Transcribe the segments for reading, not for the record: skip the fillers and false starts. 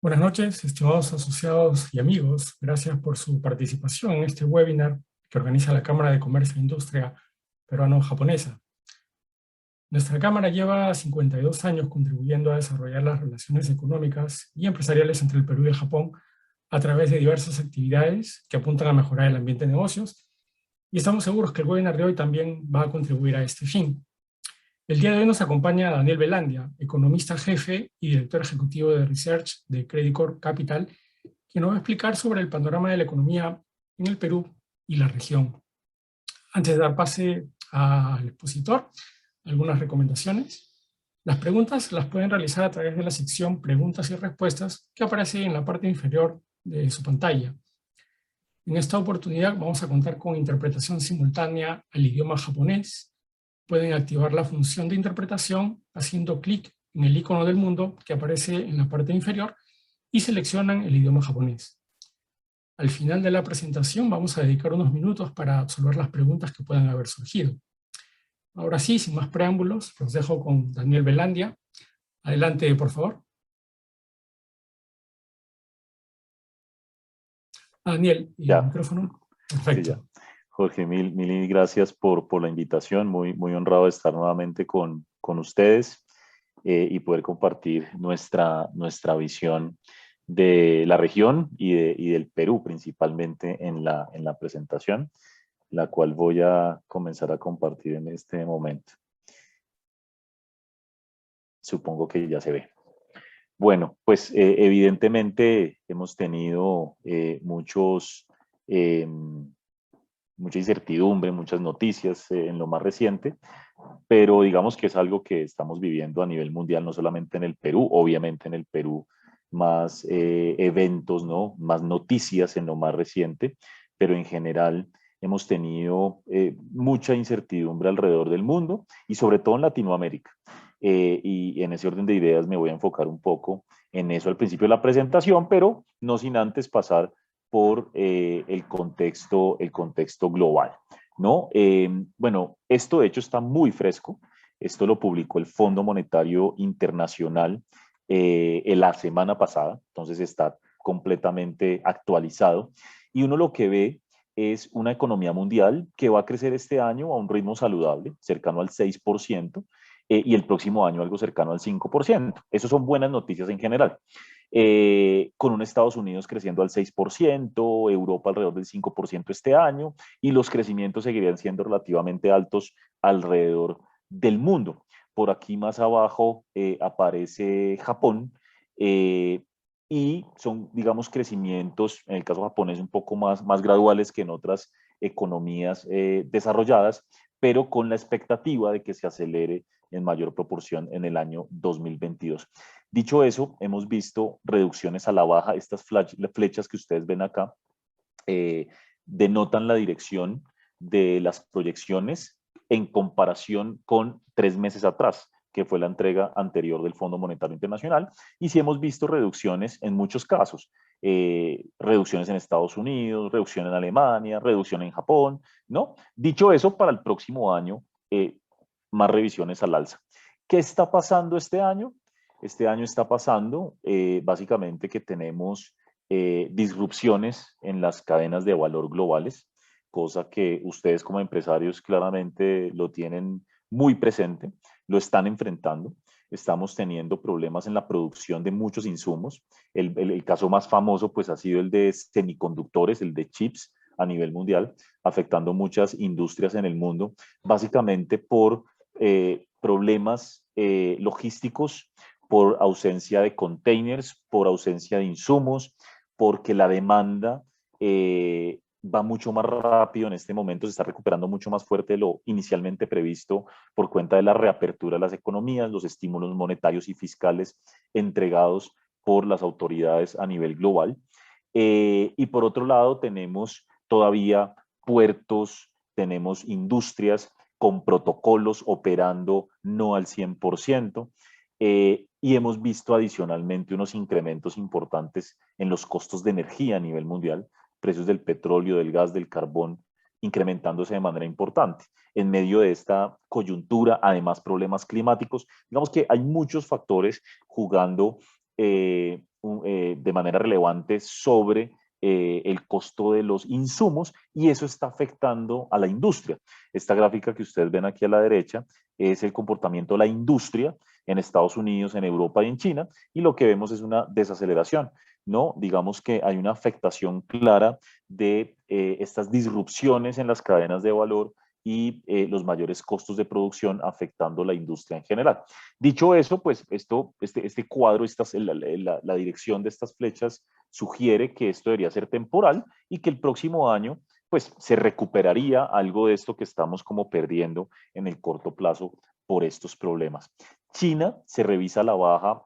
Buenas noches, estimados asociados y amigos. Gracias por su participación en este webinar que organiza la Cámara de Comercio e Industria Peruano-Japonesa. Nuestra Cámara lleva 52 años contribuyendo a desarrollar las relaciones económicas y empresariales entre el Perú y el Japón a través de diversas actividades que apuntan a mejorar el ambiente de negocios, y estamos seguros que el webinar de hoy también va a contribuir a este fin. El día de hoy nos acompaña Daniel Velandia, economista jefe y director ejecutivo de Research de Credit Corp Capital, quien nos va a explicar sobre el panorama de la economía en el Perú y la región. Antes de dar pase al expositor, algunas recomendaciones. Las preguntas las pueden realizar a través de la sección Preguntas y Respuestas que aparece en la parte inferior de su pantalla. En esta oportunidad vamos a contar con interpretación simultánea al idioma japonés. Pueden activar la función de interpretación haciendo clic en el icono del mundo que aparece en la parte inferior y seleccionan el idioma japonés. Al final de la presentación vamos a dedicar unos minutos para absolver las preguntas que puedan haber surgido. Ahora sí, sin más preámbulos, los dejo con Daniel Velandia. Adelante, por favor. Daniel, el Ya, micrófono. sí, ya. Perfecto. Jorge, mil gracias por la invitación. Muy honrado de estar nuevamente con ustedes y poder compartir nuestra visión de la región y del Perú principalmente en la presentación, la cual voy a comenzar a compartir en este momento. Supongo que ya se ve. Bueno, pues evidentemente hemos tenido mucha incertidumbre, muchas noticias en lo más reciente, pero digamos que es algo que estamos viviendo a nivel mundial, no solamente en el Perú, obviamente en el Perú más eventos, ¿no? Más noticias en lo más reciente, pero en general hemos tenido mucha incertidumbre alrededor del mundo y sobre todo en Latinoamérica. Y en ese orden de ideas me voy a enfocar un poco en eso al principio de la presentación, pero no sin antes pasar por el contexto global, ¿no? Bueno, esto de hecho está muy fresco. Esto lo publicó el Fondo Monetario Internacional la semana pasada, entonces está completamente actualizado. Y uno lo que ve es una economía mundial que va a crecer este año a un ritmo saludable, cercano al 6%, y el próximo año algo cercano al 5%. Esas son buenas noticias en general. Con un Estados Unidos creciendo al 6%, Europa alrededor del 5% este año, y los crecimientos seguirían siendo relativamente altos alrededor del mundo. Por aquí más abajo aparece Japón, y son, digamos, crecimientos, en el caso japonés, un poco más graduales que en otras economías desarrolladas, pero con la expectativa de que se acelere en mayor proporción en el año 2022. Dicho eso, hemos visto reducciones a la baja. Estas flechas que ustedes ven acá denotan la dirección de las proyecciones en comparación con 3 meses atrás, que fue la entrega anterior del Fondo Monetario Internacional, y sí hemos visto reducciones en muchos casos, reducciones en Estados Unidos, reducción en Alemania, reducción en Japón, ¿no? Dicho eso, para el próximo año, más revisiones al alza. ¿Qué está pasando este año? Este año está pasando básicamente que tenemos disrupciones en las cadenas de valor globales, cosa que ustedes como empresarios claramente lo tienen muy presente, lo están enfrentando. Estamos teniendo problemas en la producción de muchos insumos. El caso más famoso pues ha sido el de semiconductores, el de chips a nivel mundial, afectando muchas industrias en el mundo, básicamente por problemas logísticos, por ausencia de containers, por ausencia de insumos, porque la demanda va mucho más rápido en este momento, se está recuperando mucho más fuerte de lo inicialmente previsto por cuenta de la reapertura de las economías, los estímulos monetarios y fiscales entregados por las autoridades a nivel global. Y por otro lado tenemos todavía puertos, tenemos industrias con protocolos operando no al 100%, y hemos visto adicionalmente unos incrementos importantes en los costos de energía a nivel mundial, precios del petróleo, del gas, del carbón, incrementándose de manera importante. En medio de esta coyuntura, además problemas climáticos, digamos que hay muchos factores jugando de manera relevante sobre el costo de los insumos y eso está afectando a la industria. Esta gráfica que ustedes ven aquí a la derecha es el comportamiento de la industria en Estados Unidos, en Europa y en China, y lo que vemos es una desaceleración, ¿no? Digamos que hay una afectación clara de estas disrupciones en las cadenas de valor y los mayores costos de producción afectando la industria en general. Dicho eso, pues este cuadro, la dirección de estas flechas sugiere que esto debería ser temporal y que el próximo año pues se recuperaría algo de esto que estamos como perdiendo en el corto plazo por estos problemas. China se revisa a la baja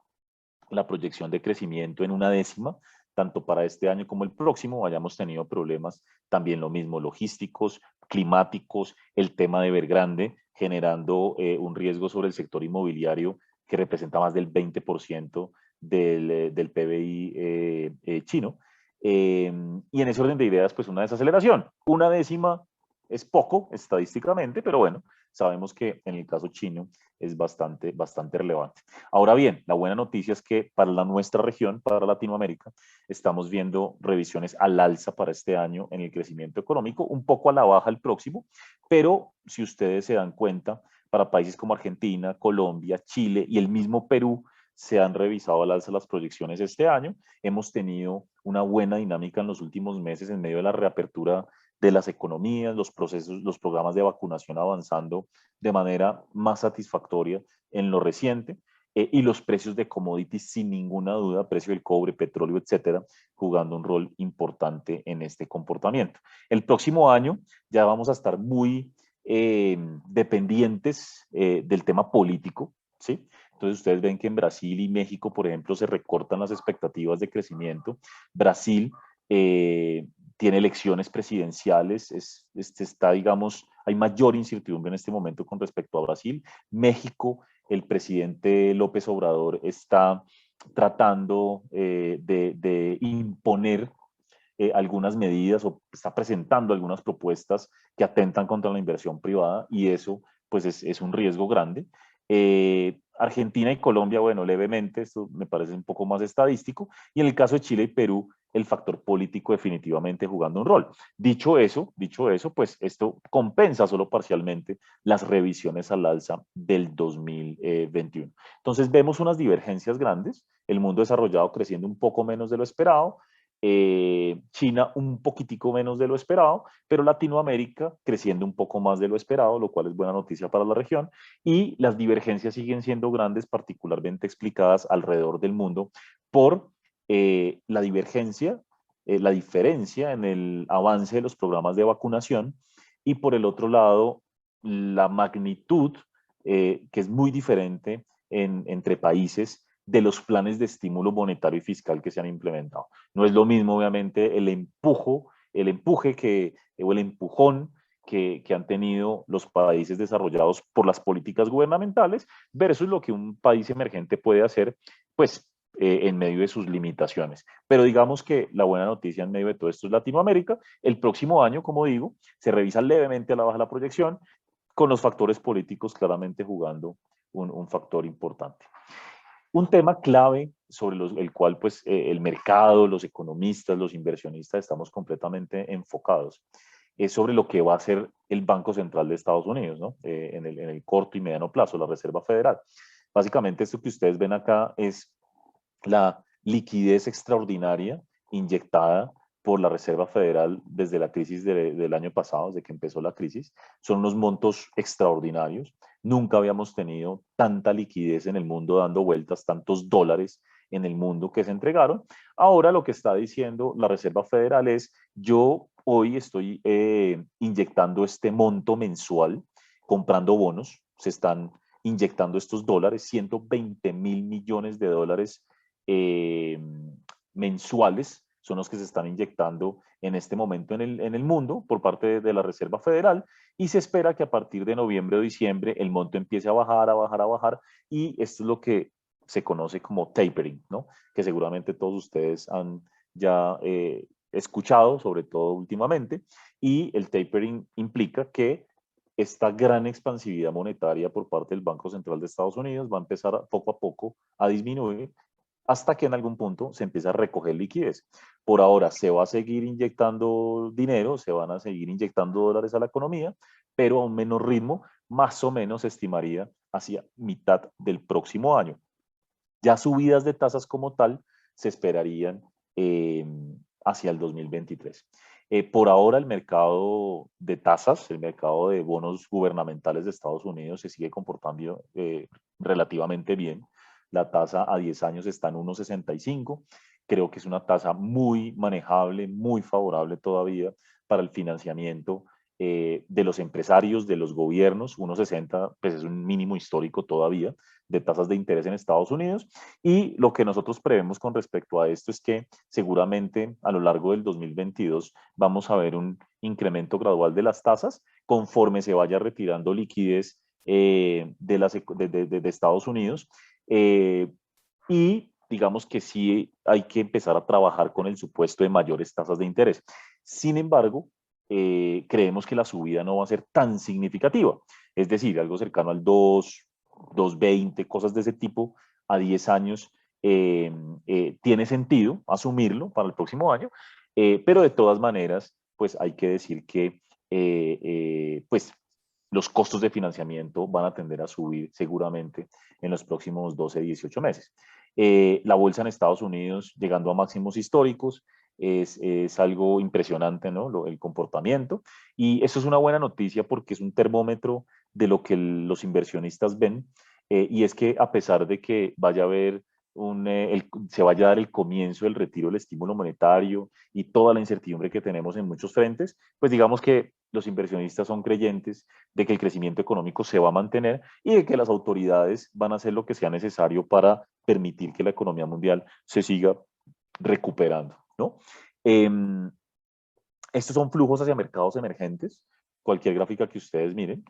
la proyección de crecimiento en 1/10, tanto para este año como el próximo. Hayamos tenido problemas también lo mismo, logísticos, climáticos, el tema de Evergrande, generando un riesgo sobre el sector inmobiliario que representa más del 20% del PBI chino. Y en ese orden de ideas, pues una desaceleración. 1/10 es poco estadísticamente, pero bueno, sabemos que en el caso chino es bastante relevante. Ahora bien, la buena noticia es que para nuestra región, para Latinoamérica, estamos viendo revisiones al alza para este año en el crecimiento económico, un poco a la baja el próximo, pero si ustedes se dan cuenta, para países como Argentina, Colombia, Chile y el mismo Perú, se han revisado al alza las proyecciones este año. Hemos tenido una buena dinámica en los últimos meses en medio de la reapertura de las economías, los procesos, los programas de vacunación avanzando de manera más satisfactoria en lo reciente y los precios de commodities sin ninguna duda, precio del cobre, petróleo, etcétera, jugando un rol importante en este comportamiento. El próximo año ya vamos a estar muy dependientes del tema político, ¿sí? Entonces ustedes ven que en Brasil y México, por ejemplo, se recortan las expectativas de crecimiento. Brasil tiene elecciones presidenciales, está, digamos, hay mayor incertidumbre en este momento con respecto a Brasil. México, el presidente López Obrador está tratando de imponer algunas medidas o está presentando algunas propuestas que atentan contra la inversión privada y eso pues es un riesgo grande. Argentina y Colombia, bueno, levemente, esto me parece un poco más estadístico, y en el caso de Chile y Perú, el factor político definitivamente jugando un rol. Dicho eso, pues esto compensa solo parcialmente las revisiones al alza del 2021. Entonces vemos unas divergencias grandes, el mundo desarrollado creciendo un poco menos de lo esperado, China un poquitico menos de lo esperado, pero Latinoamérica creciendo un poco más de lo esperado, lo cual es buena noticia para la región, y las divergencias siguen siendo grandes, particularmente explicadas alrededor del mundo por la divergencia, la diferencia en el avance de los programas de vacunación y por el otro lado, la magnitud que es muy diferente entre países de los planes de estímulo monetario y fiscal que se han implementado. No es lo mismo, obviamente, el empuje o el empujón que han tenido los países desarrollados por las políticas gubernamentales versus lo que un país emergente puede hacer, pues, en medio de sus limitaciones. Pero digamos que la buena noticia en medio de todo esto es Latinoamérica. El próximo año, como digo, se revisa levemente a la baja la proyección, con los factores políticos claramente jugando un factor importante. Un tema clave sobre el cual pues, el mercado, los economistas, los inversionistas estamos completamente enfocados es sobre lo que va a hacer el Banco Central de Estados Unidos, ¿no? En el corto y mediano plazo, la Reserva Federal. Básicamente esto que ustedes ven acá es la liquidez extraordinaria inyectada por la Reserva Federal desde la crisis del año pasado, desde que empezó la crisis. Son unos montos extraordinarios. Nunca habíamos tenido tanta liquidez en el mundo dando vueltas, tantos dólares en el mundo que se entregaron. Ahora lo que está diciendo la Reserva Federal es, yo hoy estoy inyectando este monto mensual, comprando bonos, se están inyectando estos dólares, 120 mil millones de dólares mensuales son los que se están inyectando en este momento en el mundo por parte de la Reserva Federal y se espera que a partir de noviembre o diciembre el monto empiece a bajar, a bajar, a bajar y esto es lo que se conoce como tapering, ¿no? Que seguramente todos ustedes han ya escuchado, sobre todo últimamente, y el tapering implica que esta gran expansividad monetaria por parte del Banco Central de Estados Unidos va a empezar poco a poco a disminuir hasta que en algún punto se empieza a recoger liquidez. Por ahora se va a seguir inyectando dinero, se van a seguir inyectando dólares a la economía, pero a un menor ritmo, más o menos se estimaría hacia mitad del próximo año. Ya subidas de tasas como tal se esperarían eh, hacia el 2023. Por ahora el mercado de tasas, el mercado de bonos gubernamentales de Estados Unidos se sigue comportando relativamente bien. La tasa a 10 años está en 1,65. Creo que es una tasa muy manejable, muy favorable todavía para el financiamiento de los empresarios, de los gobiernos. 1,60 pues es un mínimo histórico todavía de tasas de interés en Estados Unidos. Y lo que nosotros prevemos con respecto a esto es que seguramente a lo largo del 2022 vamos a ver un incremento gradual de las tasas conforme se vaya retirando liquidez de Estados Unidos. Y digamos que sí hay que empezar a trabajar con el supuesto de mayores tasas de interés. Sin embargo, creemos que la subida no va a ser tan significativa, es decir, algo cercano al 2, 2,20, cosas de ese tipo a 10 años, tiene sentido asumirlo para el próximo año, pero de todas maneras, pues hay que decir que pues los costos de financiamiento van a tender a subir seguramente en los próximos 12, 18 meses. La bolsa en Estados Unidos llegando a máximos históricos, es algo impresionante, ¿no? El comportamiento. Y eso es una buena noticia porque es un termómetro de lo que los inversionistas ven. Y es que a pesar de que vaya a haber se vaya a dar el comienzo del retiro del estímulo monetario y toda la incertidumbre que tenemos en muchos frentes, pues digamos que los inversionistas son creyentes de que el crecimiento económico se va a mantener y de que las autoridades van a hacer lo que sea necesario para permitir que la economía mundial se siga recuperando, ¿no? Eh, Estos son flujos hacia mercados emergentes, cualquier gráfica que ustedes miren.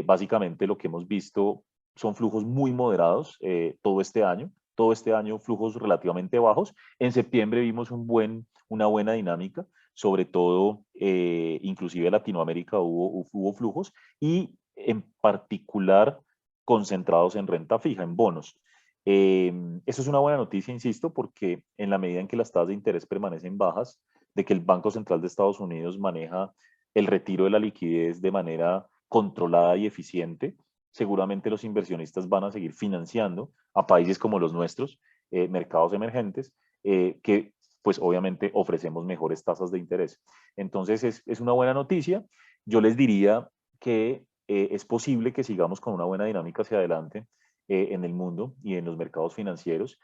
Básicamente lo que hemos visto son flujos muy moderados todo este año. Todo este año flujos relativamente bajos. En septiembre vimos una buena dinámica, sobre todo inclusive en Latinoamérica hubo flujos y en particular concentrados en renta fija, en bonos. Eso es una buena noticia, insisto, porque en la medida en que las tasas de interés permanecen bajas, de que el Banco Central de Estados Unidos maneja el retiro de la liquidez de manera controlada y eficiente, seguramente los inversionistas van a seguir financiando a países como los nuestros, mercados emergentes, que pues obviamente ofrecemos mejores tasas de interés. Entonces es una buena noticia. Yo les diría que es posible que sigamos con una buena dinámica hacia adelante en el mundo y en los mercados financieros.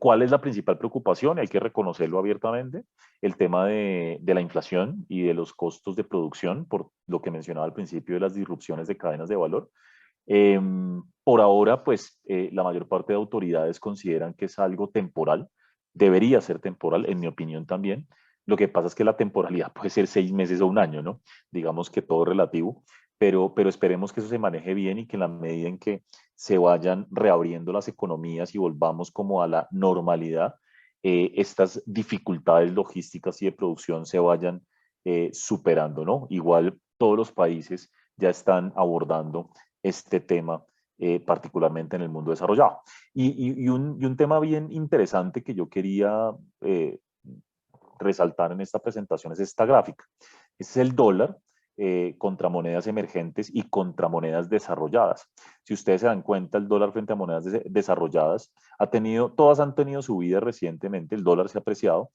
¿Cuál es la principal preocupación? Hay que reconocerlo abiertamente, el tema de la inflación y de los costos de producción, por lo que mencionaba al principio de las disrupciones de cadenas de valor. Eh, por ahora, pues la mayor parte de autoridades consideran que es algo temporal, debería ser temporal, en mi opinión también. Lo que pasa es que la temporalidad puede ser 6 meses o un año, ¿no? Digamos que todo es relativo, pero esperemos que eso se maneje bien y que en la medida en que se vayan reabriendo las economías y volvamos como a la normalidad, estas dificultades logísticas y de producción se vayan superando, ¿no? Igual todos los países ya están abordando este tema, particularmente en el mundo desarrollado. Y un tema bien interesante que yo quería resaltar en esta presentación es esta gráfica. Este es el dólar contra monedas emergentes y contra monedas desarrolladas. Si ustedes se dan cuenta, el dólar frente a monedas desarrolladas todas han tenido subida recientemente, el dólar se ha apreciado,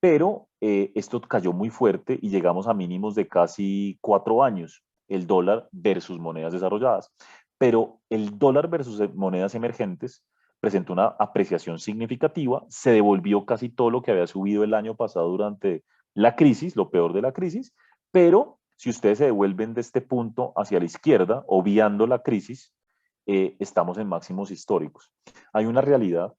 pero esto cayó muy fuerte y llegamos a mínimos de casi 4 años, el dólar versus monedas desarrolladas. Pero el dólar versus monedas emergentes presentó una apreciación significativa, se devolvió casi todo lo que había subido el año pasado durante la crisis, lo peor de la crisis, pero si ustedes se devuelven de este punto hacia la izquierda, obviando la crisis, estamos en máximos históricos. Hay una realidad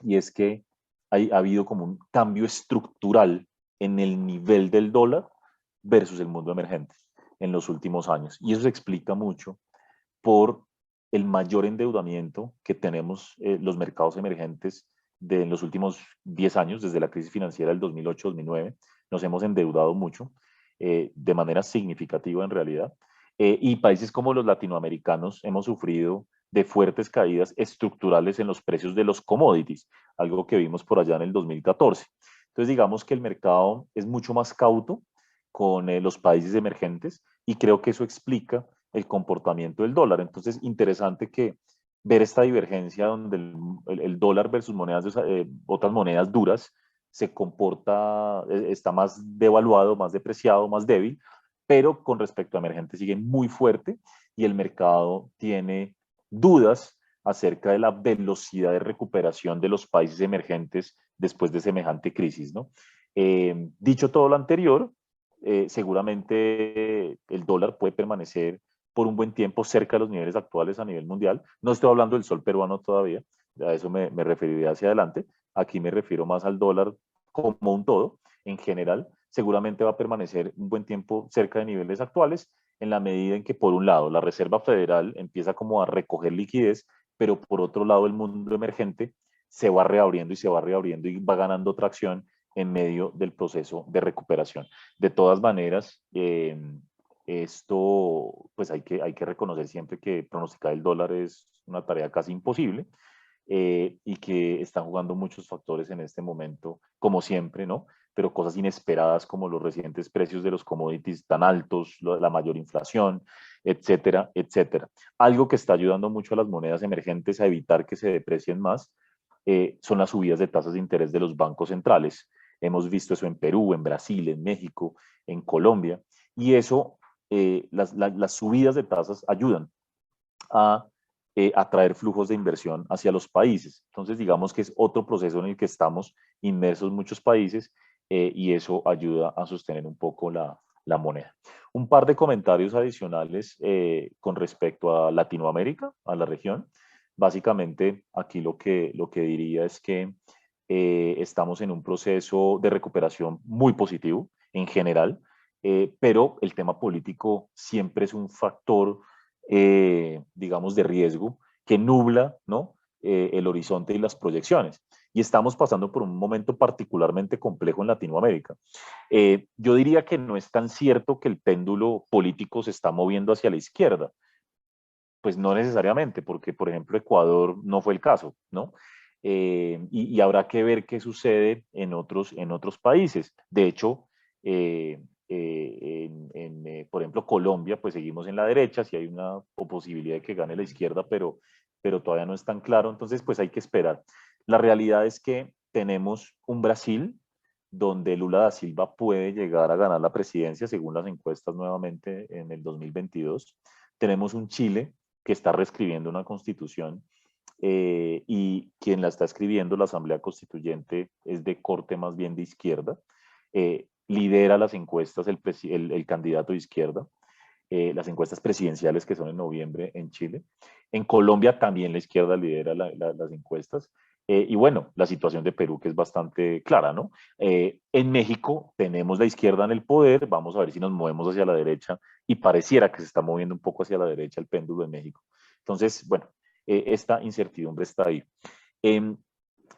y es que ha habido como un cambio estructural en el nivel del dólar versus el mundo emergente en los últimos años. Y eso se explica mucho por el mayor endeudamiento que tenemos los mercados emergentes de en los últimos 10 años, desde la crisis financiera del 2008-2009. Nos hemos endeudado mucho, de manera significativa en realidad. Y países como los latinoamericanos hemos sufrido de fuertes caídas estructurales en los precios de los commodities. algo que vimos por allá en el 2014. Entonces digamos que el mercado es mucho más cauto con los países emergentes y creo que eso explica el comportamiento del dólar. Entonces, interesante que ver esta divergencia donde el dólar versus otras monedas duras se comporta, está más devaluado, más depreciado, más débil, pero con respecto a emergentes sigue muy fuerte y el mercado tiene dudas acerca de la velocidad de recuperación de los países emergentes después de semejante crisis, ¿no? Dicho todo lo anterior, seguramente el dólar puede permanecer por un buen tiempo cerca de los niveles actuales a nivel mundial. No estoy hablando del sol peruano todavía, a eso me referiré hacia adelante. Aquí me refiero más al dólar como un todo, en general, seguramente va a permanecer un buen tiempo cerca de niveles actuales, en la medida en que, por un lado, la Reserva Federal empieza como a recoger liquidez, pero por otro lado, el mundo emergente se va reabriendo y se va reabriendo y va ganando tracción en medio del proceso de recuperación. De todas maneras, esto, pues hay que reconocer siempre que pronosticar el dólar es una tarea casi imposible, y que están jugando muchos factores en este momento, como siempre, ¿no? Pero cosas inesperadas como los recientes precios de los commodities tan altos, la mayor inflación, etcétera, etcétera. Algo que está ayudando mucho a las monedas emergentes a evitar que se deprecien más son las subidas de tasas de interés de los bancos centrales. Hemos visto eso en Perú, en Brasil, en México, en Colombia, y eso, las subidas de tasas ayudan a atraer flujos de inversión hacia los países. Entonces, digamos que es otro proceso en el que estamos inmersos muchos países, y eso ayuda a sostener un poco la moneda. Un par de comentarios adicionales con respecto a Latinoamérica, a la región. Básicamente, aquí lo que diría es que estamos en un proceso de recuperación muy positivo en general, pero el tema político siempre es un factor, digamos, de riesgo que nubla, ¿no? El horizonte y las proyecciones. Y estamos pasando por un momento particularmente complejo en Latinoamérica. Yo diría que no es tan cierto que el péndulo político se está moviendo hacia la izquierda. Pues no necesariamente, porque por ejemplo Ecuador no fue el caso, ¿no? Y habrá que ver qué sucede en otros países. De hecho, por ejemplo, Colombia, pues seguimos en la derecha, si hay una posibilidad de que gane la izquierda, pero todavía no es tan claro, entonces pues hay que esperar. La realidad es que tenemos un Brasil donde Lula da Silva puede llegar a ganar la presidencia, según las encuestas nuevamente en el 2022. Tenemos un Chile que está reescribiendo una constitución, y quien la está escribiendo, la Asamblea Constituyente, es de corte más bien de izquierda. Lidera las encuestas el candidato de izquierda, las encuestas presidenciales que son en noviembre en Chile. En Colombia también la izquierda lidera las encuestas. Y bueno, la situación de Perú que es bastante clara, ¿no? En México tenemos la izquierda en el poder, vamos a ver si nos movemos hacia la derecha y pareciera que se está moviendo un poco hacia la derecha el péndulo de México. Entonces, bueno, esta incertidumbre está ahí.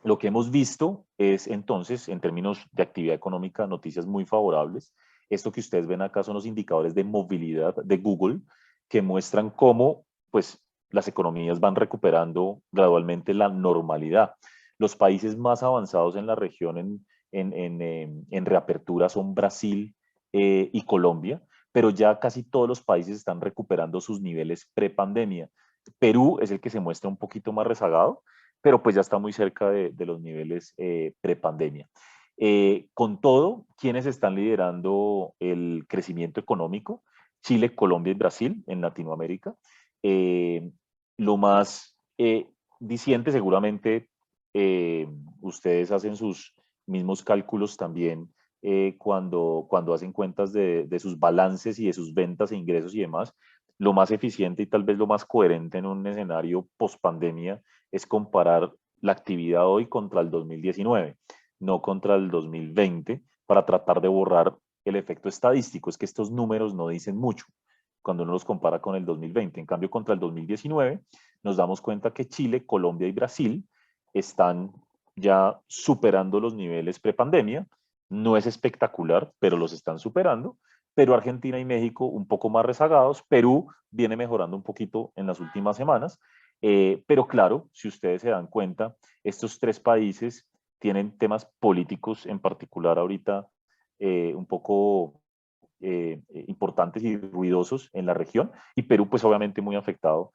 Lo que hemos visto es entonces, en términos de actividad económica, noticias muy favorables. Esto que ustedes ven acá son los indicadores de movilidad de Google que muestran cómo pues, las economías van recuperando gradualmente la normalidad. Los países más avanzados en la región en reapertura son Brasil y Colombia, pero ya casi todos los países están recuperando sus niveles prepandemia. Perú es el que se muestra un poquito más rezagado, pero pues ya está muy cerca de los niveles prepandemia. Con todo, ¿quiénes están liderando el crecimiento económico? Chile, Colombia y Brasil en Latinoamérica. Lo más diciente seguramente, ustedes hacen sus mismos cálculos también cuando hacen cuentas de sus balances y de sus ventas e ingresos y demás. Lo más eficiente y tal vez lo más coherente en un escenario post pandemia es comparar la actividad hoy contra el 2019, no contra el 2020, para tratar de borrar el efecto estadístico. Es que estos números no dicen mucho cuando uno los compara con el 2020. En cambio, contra el 2019, nos damos cuenta que Chile, Colombia y Brasil están ya superando los niveles prepandemia. No es espectacular, pero los están superando. Pero Argentina y México un poco más rezagados. Perú viene mejorando un poquito en las últimas semanas. Pero claro, si ustedes se dan cuenta, estos tres países tienen temas políticos en particular ahorita un poco importantes y ruidosos en la región, y Perú pues obviamente muy afectado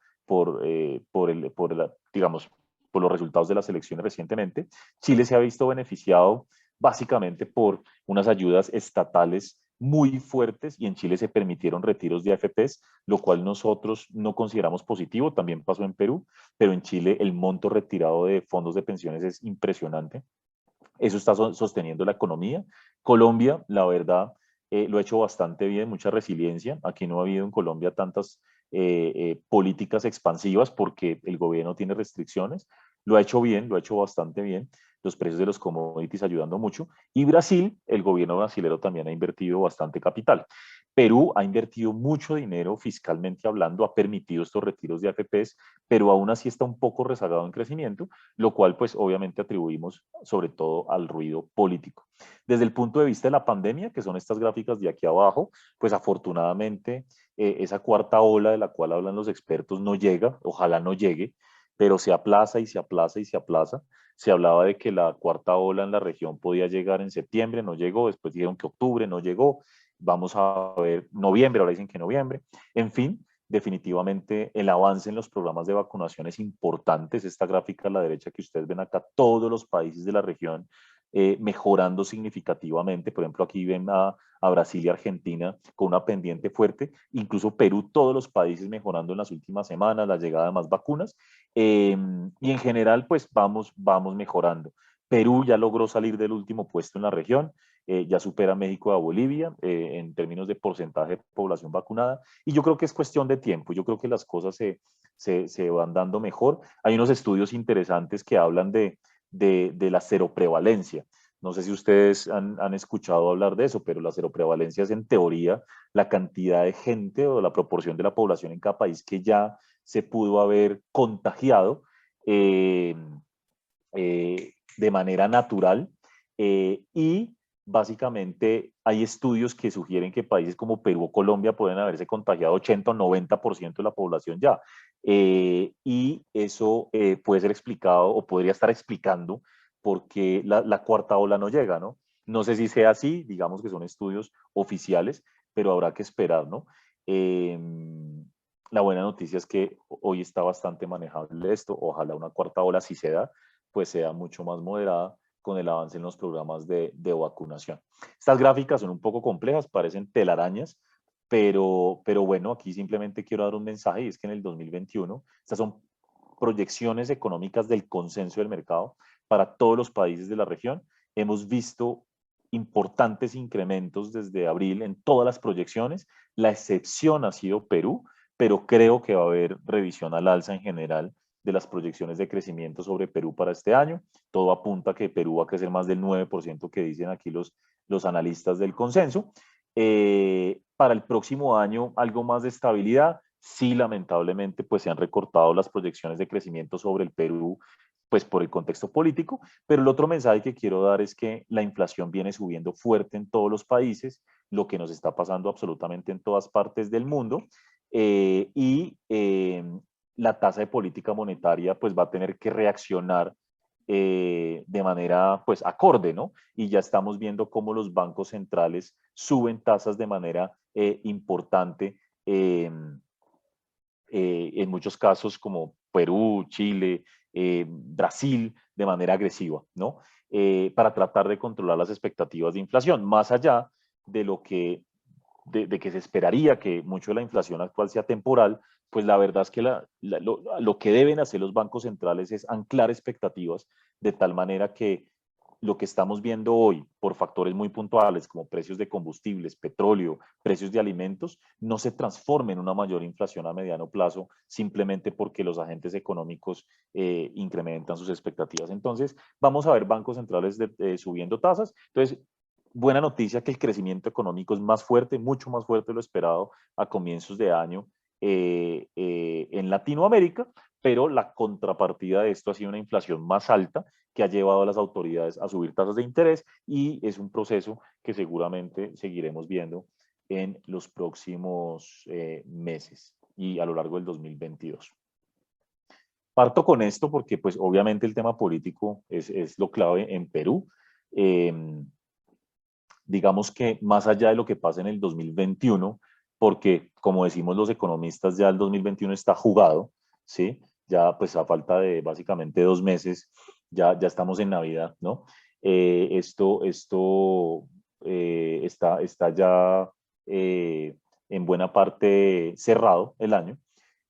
digamos, por los resultados de las elecciones recientemente. Chile se ha visto beneficiado básicamente por unas ayudas estatales muy fuertes, y en Chile se permitieron retiros de AFPs, lo cual nosotros no consideramos positivo. También pasó en Perú, pero en Chile el monto retirado de fondos de pensiones es impresionante. Eso está sosteniendo la economía. Colombia, la verdad, lo ha hecho bastante bien, mucha resiliencia. Aquí no ha habido en Colombia tantas políticas expansivas porque el gobierno tiene restricciones. Lo ha hecho bien, lo ha hecho bastante bien. Los precios de los commodities ayudando mucho. Y Brasil, el gobierno brasilero también ha invertido bastante capital. Perú ha invertido mucho dinero fiscalmente hablando, ha permitido estos retiros de AFPs, pero aún así está un poco rezagado en crecimiento, lo cual pues obviamente atribuimos sobre todo al ruido político. Desde el punto de vista de la pandemia, que son estas gráficas de aquí abajo, pues afortunadamente esa cuarta ola de la cual hablan los expertos no llega, ojalá no llegue, pero se aplaza y se aplaza y se aplaza. Se hablaba de que la cuarta ola en la región podía llegar en septiembre, no llegó, después dijeron que octubre, no llegó, vamos a ver noviembre, ahora dicen que noviembre, en fin, definitivamente el avance en los programas de vacunación es importante. Esta gráfica a la derecha que ustedes ven acá, todos los países de la región mejorando significativamente. Por ejemplo, aquí ven a Brasil y Argentina con una pendiente fuerte, incluso Perú, todos los países mejorando en las últimas semanas, la llegada de más vacunas, y en general pues vamos mejorando. Perú ya logró salir del último puesto en la región, ya supera a México y a Bolivia en términos de porcentaje de población vacunada, y yo creo que es cuestión de tiempo. Yo creo que las cosas se van dando mejor. Hay unos estudios interesantes que hablan de la seroprevalencia. No sé si ustedes han escuchado hablar de eso, pero la seroprevalencia es en teoría la cantidad de gente o la proporción de la población en cada país que ya se pudo haber contagiado eh, de manera natural, y básicamente hay estudios que sugieren que países como Perú o Colombia pueden haberse contagiado 80 o 90% de la población ya. Y eso puede ser explicado o podría estar explicando por qué la cuarta ola no llega, ¿no? No sé si sea así, digamos que son estudios oficiales, pero habrá que esperar, ¿no? Eh, la buena noticia es que hoy está bastante manejable esto. Ojalá una cuarta ola, si se da, pues sea mucho más moderada con el avance en los programas de vacunación. Estas gráficas son un poco complejas, parecen telarañas, pero bueno, aquí simplemente quiero dar un mensaje, y es que en el 2021, estas son proyecciones económicas del consenso del mercado para todos los países de la región. Hemos visto importantes incrementos desde abril en todas las proyecciones. La excepción ha sido Perú, pero creo que va a haber revisión al alza en general de las proyecciones de crecimiento sobre Perú para este año. Todo apunta a que Perú va a crecer más del 9% que dicen aquí los analistas del consenso. Para el próximo año, algo más de estabilidad. Sí, lamentablemente, pues se han recortado las proyecciones de crecimiento sobre el Perú, pues por el contexto político, pero el otro mensaje que quiero dar es que la inflación viene subiendo fuerte en todos los países, lo que nos está pasando absolutamente en todas partes del mundo, y la tasa de política monetaria pues va a tener que reaccionar de manera pues acorde, ¿no? Y ya estamos viendo cómo los bancos centrales suben tasas de manera importante en muchos casos como Perú, Chile, Brasil, de manera agresiva, ¿no? Para tratar de controlar las expectativas de inflación, más allá de lo de que se esperaría que mucho de la inflación actual sea temporal. Pues la verdad es que lo que deben hacer los bancos centrales es anclar expectativas de tal manera que lo que estamos viendo hoy por factores muy puntuales como precios de combustibles, petróleo, precios de alimentos, no se transforme en una mayor inflación a mediano plazo simplemente porque los agentes económicos incrementan sus expectativas. Entonces, vamos a ver bancos centrales subiendo tasas. Entonces, buena noticia que el crecimiento económico es más fuerte, mucho más fuerte de lo esperado a comienzos de año en Latinoamérica, pero la contrapartida de esto ha sido una inflación más alta que ha llevado a las autoridades a subir tasas de interés, y es un proceso que seguramente seguiremos viendo en los próximos meses y a lo largo del 2022. Parto con esto porque pues obviamente el tema político es lo clave en Perú. Digamos que más allá de lo que pasa en el 2021, porque como decimos los economistas, ya el 2021 está jugado, ¿sí? Ya pues a falta de básicamente 2 meses, ya estamos en Navidad, ¿no? Está ya eh, en buena parte cerrado el año.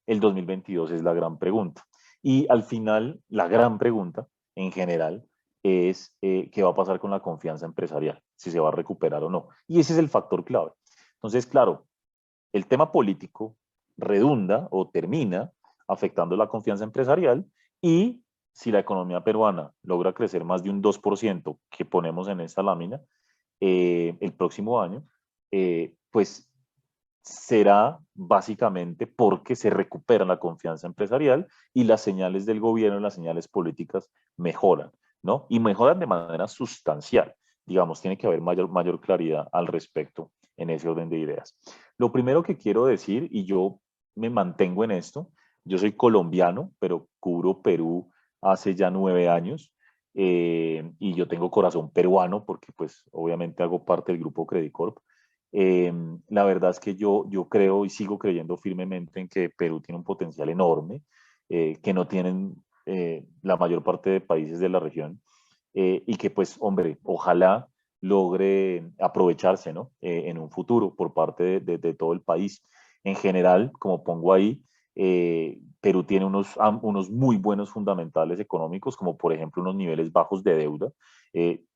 El 2022 es la gran pregunta. Y al final, la gran pregunta en general es qué va a pasar con la confianza empresarial, si se va a recuperar o no. Y ese es el factor clave. Entonces, claro, el tema político redunda o termina afectando la confianza empresarial y si la economía peruana logra crecer más de un 2% que ponemos en esta lámina el próximo año, pues será básicamente porque se recupera la confianza empresarial y las señales del gobierno, las señales políticas mejoran, ¿no? Y mejoran de manera sustancial. Digamos, tiene que haber mayor claridad al respecto en ese orden de ideas. Lo primero que quiero decir, y yo me mantengo en esto, yo soy colombiano, pero cubro Perú hace ya 9 años, y yo tengo corazón peruano porque pues obviamente hago parte del grupo Credicorp. La verdad es que yo creo y sigo creyendo firmemente en que Perú tiene un potencial enorme que no tienen la mayor parte de países de la región y que pues, hombre, ojalá logre aprovecharse, ¿no? En un futuro por parte de todo el país. En general, como pongo ahí, Perú tiene unos muy buenos fundamentales económicos, como por ejemplo unos niveles bajos de deuda.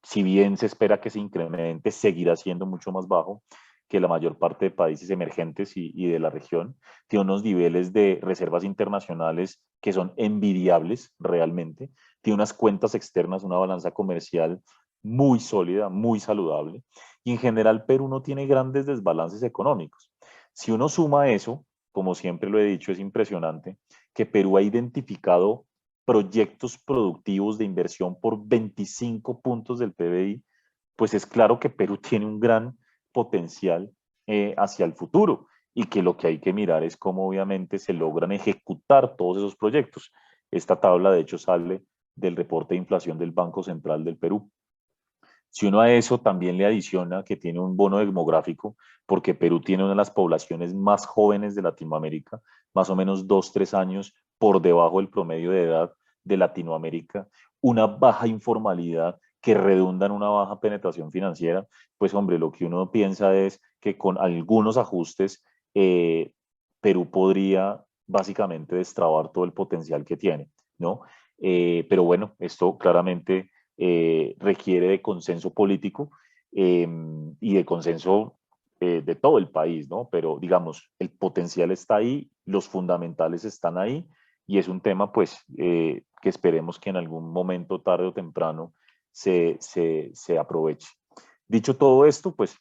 Si bien se espera que se incremente, seguirá siendo mucho más bajo que la mayor parte de países emergentes y de la región. Tiene unos niveles de reservas internacionales que son envidiables realmente. Tiene unas cuentas externas, una balanza comercial muy sólida, muy saludable. Y en general Perú no tiene grandes desbalances económicos. Si uno suma eso, como siempre lo he dicho, es impresionante que Perú ha identificado proyectos productivos de inversión por 25 puntos del PBI, pues es claro que Perú tiene un gran potencial hacia el futuro y que lo que hay que mirar es cómo obviamente se logran ejecutar todos esos proyectos. Esta tabla de hecho sale del reporte de inflación del Banco Central del Perú. Si uno a eso también le adiciona que tiene un bono demográfico, porque Perú tiene una de las poblaciones más jóvenes de Latinoamérica, más o menos 2, 3 años por debajo del promedio de edad de Latinoamérica, una baja informalidad que redunda en una baja penetración financiera, pues hombre, lo que uno piensa es que con algunos ajustes Perú podría básicamente destrabar todo el potencial que tiene, ¿no? Pero bueno, esto claramente requiere de consenso político y de consenso de todo el país, ¿no? Pero digamos, el potencial está ahí, los fundamentales están ahí y es un tema pues que esperemos que en algún momento, tarde o temprano, se aproveche. Dicho todo esto, pues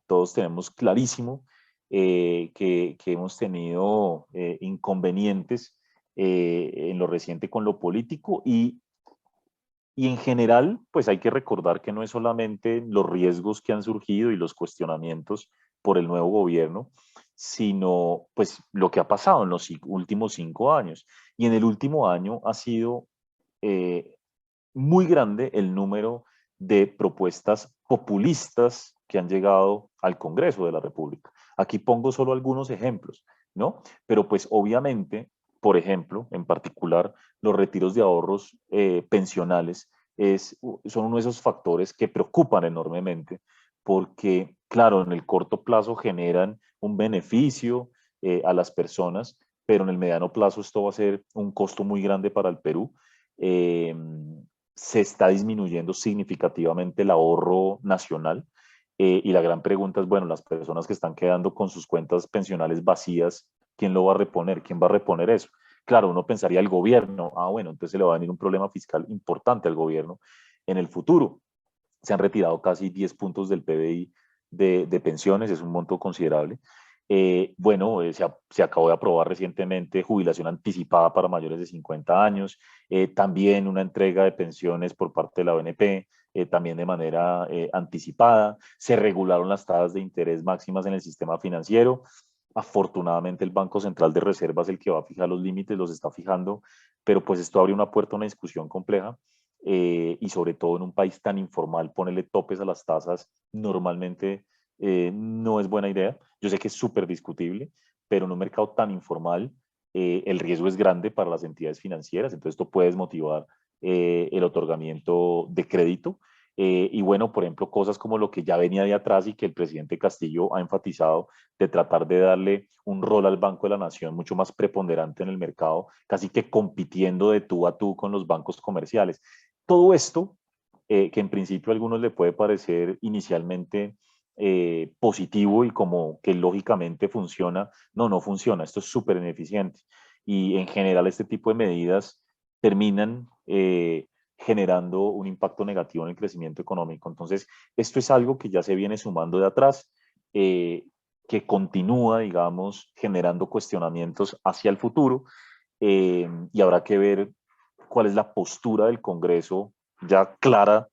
todos tenemos clarísimo que hemos tenido inconvenientes en lo reciente con lo político y en general, pues hay que recordar que no es solamente los riesgos que han surgido y los cuestionamientos por el nuevo gobierno, sino pues lo que ha pasado en los últimos 5 años. Y en el último año ha sido eh, muy grande el número de propuestas populistas que han llegado al Congreso de la República. Aquí pongo solo algunos ejemplos, ¿no? Pero pues obviamente, por ejemplo, en particular, los retiros de ahorros pensionales son uno de esos factores que preocupan enormemente porque, claro, en el corto plazo generan un beneficio a las personas, pero en el mediano plazo esto va a ser un costo muy grande para el Perú. Eh, Se está disminuyendo significativamente el ahorro nacional y la gran pregunta es, bueno, las personas que están quedando con sus cuentas pensionales vacías, ¿quién lo va a reponer? ¿Quién va a reponer eso? Claro, uno pensaría el gobierno, bueno, entonces se le va a venir un problema fiscal importante al gobierno en el futuro. Se han retirado casi 10 puntos del PBI de pensiones, es un monto considerable. Bueno, se acabó de aprobar recientemente jubilación anticipada para mayores de 50 años, también una entrega de pensiones por parte de la ONP, también de manera anticipada. Se regularon las tasas de interés máximas en el sistema financiero. Afortunadamente el Banco Central de Reservas es el que va a fijar los límites, los está fijando, pero pues esto abre una puerta a una discusión compleja y sobre todo en un país tan informal, ponerle topes a las tasas normalmente no es buena idea. Yo sé que es súper discutible, pero en un mercado tan informal el riesgo es grande para las entidades financieras, entonces esto puede desmotivar el otorgamiento de crédito. Y bueno, por ejemplo, cosas como lo que ya venía de atrás y que el presidente Castillo ha enfatizado, de tratar de darle un rol al Banco de la Nación mucho más preponderante en el mercado, casi que compitiendo de tú a tú con los bancos comerciales. Todo esto, que en principio a algunos le puede parecer inicialmente positivo y como que lógicamente funciona, no funciona, esto es súper ineficiente. Y en general este tipo de medidas terminan generando un impacto negativo en el crecimiento económico. Entonces, esto es algo que ya se viene sumando de atrás, que continúa, digamos, generando cuestionamientos hacia el futuro y habrá que ver cuál es la postura del Congreso ya clara,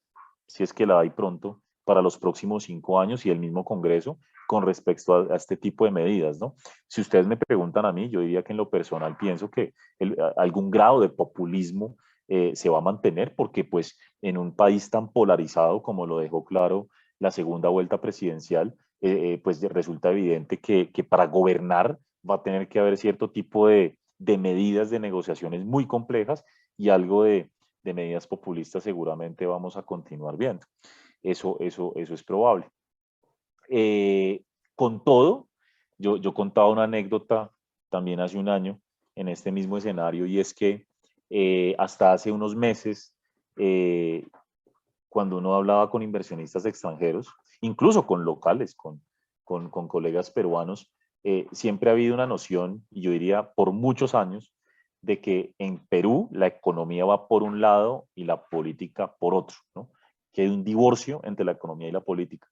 si es que la hay pronto, para los próximos 5 años y el mismo Congreso con respecto a este tipo de medidas, ¿no? Si ustedes me preguntan a mí, yo diría que en lo personal pienso que algún grado de populismo se va a mantener porque pues en un país tan polarizado como lo dejó claro la segunda vuelta presidencial, pues resulta evidente que para gobernar va a tener que haber cierto tipo de medidas de negociaciones muy complejas y algo de medidas populistas seguramente vamos a continuar viendo. Eso es probable. Eh, con todo, yo contaba una anécdota también hace un año en este mismo escenario y es que hasta hace unos meses, cuando uno hablaba con inversionistas extranjeros, incluso con locales, con colegas peruanos, siempre ha habido una noción, y yo diría por muchos años, de que en Perú la economía va por un lado y la política por otro, ¿no? Que hay un divorcio entre la economía y la política.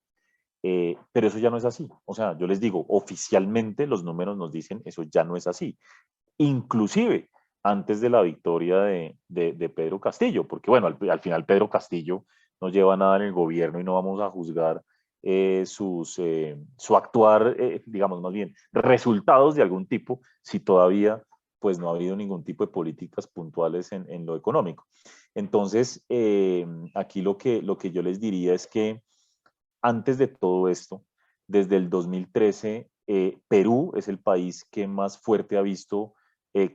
Pero eso ya no es así. O sea, yo les digo, oficialmente los números nos dicen eso ya no es así. Inclusive antes de la victoria de Pedro Castillo, porque bueno, al final Pedro Castillo no lleva nada en el gobierno y no vamos a juzgar su actuar, digamos más bien, resultados de algún tipo, si todavía pues no ha habido ningún tipo de políticas puntuales en lo económico. Entonces, aquí lo que yo les diría es que antes de todo esto, desde el 2013, Perú es el país que más fuerte ha visto